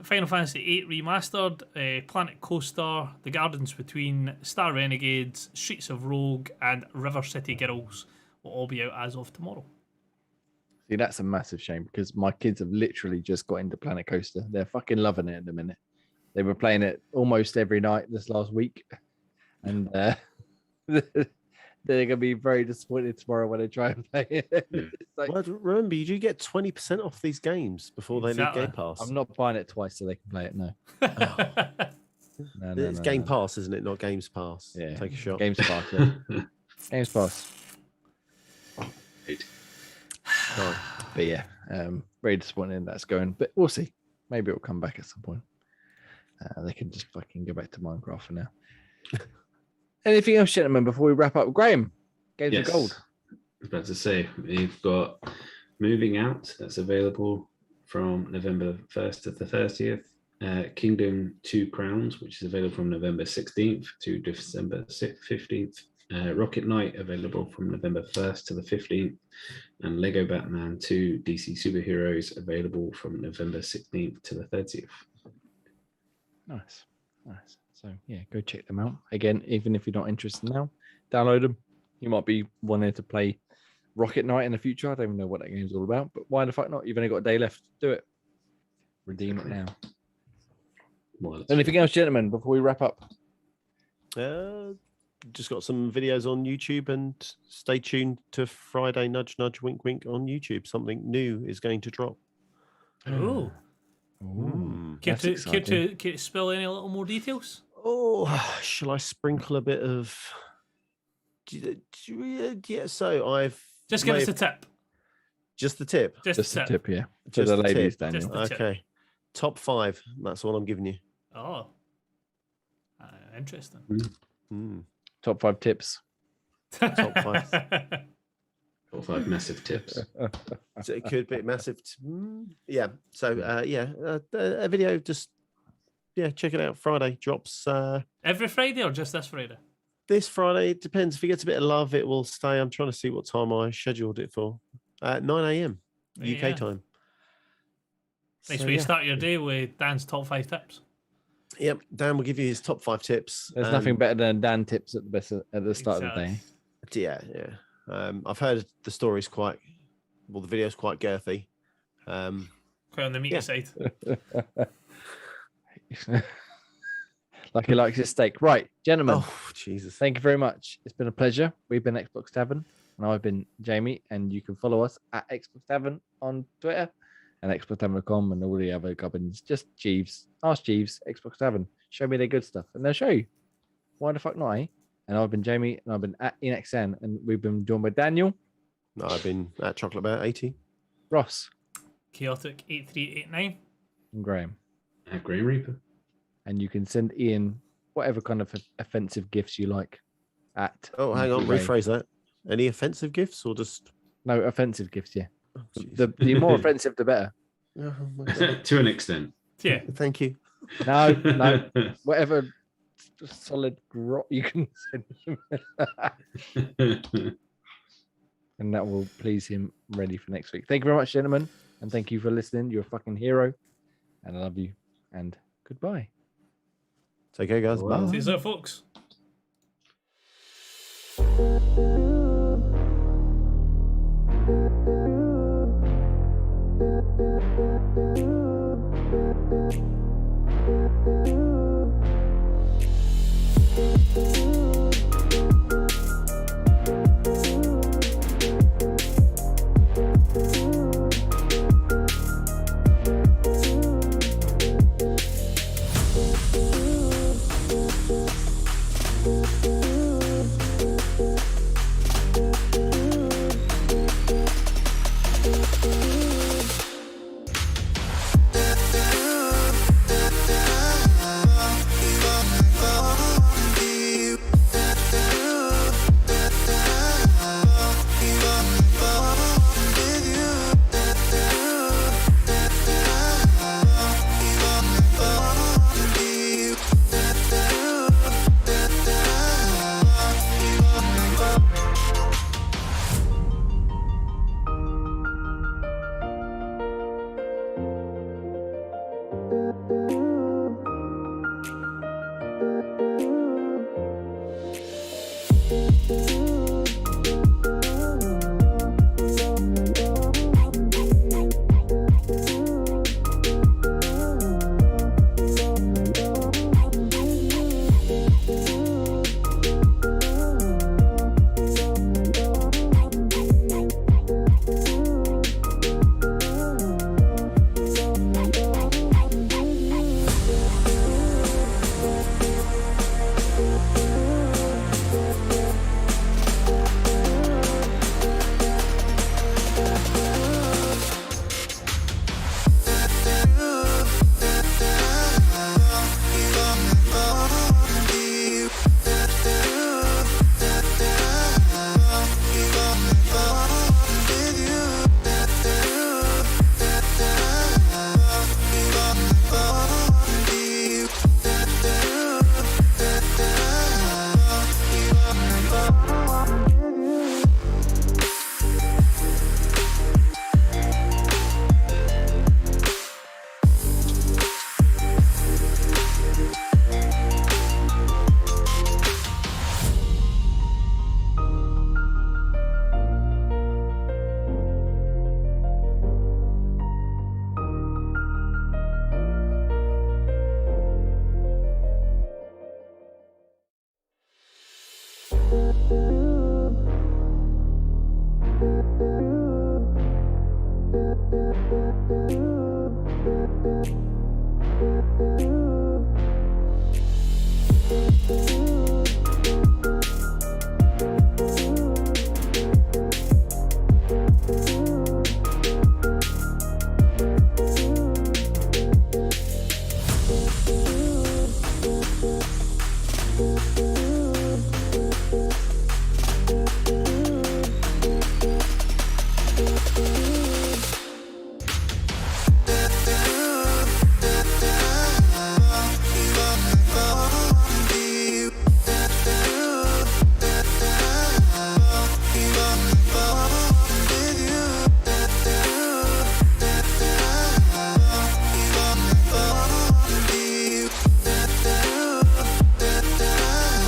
Final Fantasy VIII Remastered, Planet Coaster, The Gardens Between, Star Renegades, Streets of Rogue, and River City Girls will all be out as of tomorrow. See, that's a massive shame because my kids have literally just got into Planet Coaster. They're fucking loving it at the minute. They were playing it almost every night this last week. And they're gonna be very disappointed tomorrow when they try and play it. Like, well, remember, you do get 20% off these games before they leave Game Pass. I'm not buying it twice so they can play it. No, it's Game Pass, isn't it? Not Games Pass. Yeah, take a shot. Games Pass. Yeah. Games Pass. No. But yeah, very disappointing that's going. But we'll see. Maybe it'll come back at some point. They can just fucking go back to Minecraft for now. Anything else, gentlemen, before we wrap up? Graham, Games of Gold. I was about to say, we've got Moving Out, that's available from November 1st to the 30th. Kingdom 2 Crowns, which is available from November 16th to December 15th. Rocket Knight, available from November 1st to the 15th. And Lego Batman 2 DC Superheroes, available from November 16th to the 30th. Nice. So yeah, go check them out. Again, even if you're not interested now, download them. You might be wanting to play Rocket Knight in the future. I don't even know what that game's all about, but why the fuck not? You've only got a day left. Do it. Redeem it now. Well, anything else, gentlemen, before we wrap up? Just got some videos on YouTube, and stay tuned to Friday Nudge Nudge Wink Wink on YouTube. Something new is going to drop. Oh. Care to spill any little more details? Oh, shall I sprinkle a bit of? Yeah. So I've just give us a tip. Just the tip. Just the tip, yeah. For the ladies, Daniel. Okay. Top 5. That's all I'm giving you. Oh, interesting. Top 5 tips. Top 5. Top 5 massive tips. So it could be massive. Yeah. So a video. Just check it out. Friday drops. Every Friday or just this Friday? This Friday. It depends. If it gets a bit of love, it will stay. I'm trying to see what time I scheduled it for. 9 a.m. UK time. Nice way to start your day with Dan's top 5 tips. Yep, Dan will give you his top 5 tips. There's nothing better than Dan tips at the start of the day. Yeah. I've heard the story's the video's quite girthy. Quite on the meaty side. Like he likes his steak. Right, gentlemen. Oh, Jesus. Thank you very much. It's been a pleasure. We've been Xbox Tavern, and I've been Jamie, and you can follow us at Xbox Tavern on Twitter and xboxtavern.com and all the other gubbins. Just Jeeves. Ask Jeeves, Xbox Tavern. Show me their good stuff, and they'll show you. Why the fuck not, eh? And I've been Jamie, and I've been at InXN, and we've been joined by Daniel. No, I've been at Chocolate Bear 80. Ross. Chaotic 8389. And Graham. At Graham Reaper. And you can send Ian whatever kind of offensive gifts you like at. Oh, hang on, rephrase that. Any offensive gifts or just. No, offensive gifts, yeah. Oh, the more offensive, the better. Oh, to an extent. Yeah. Thank you. No. Whatever solid grot you can send him. And that will please him ready for next week. Thank you very much, gentlemen. And thank you for listening. You're a fucking hero. And I love you. And goodbye. Take care, guys. Bye. See you soon, folks.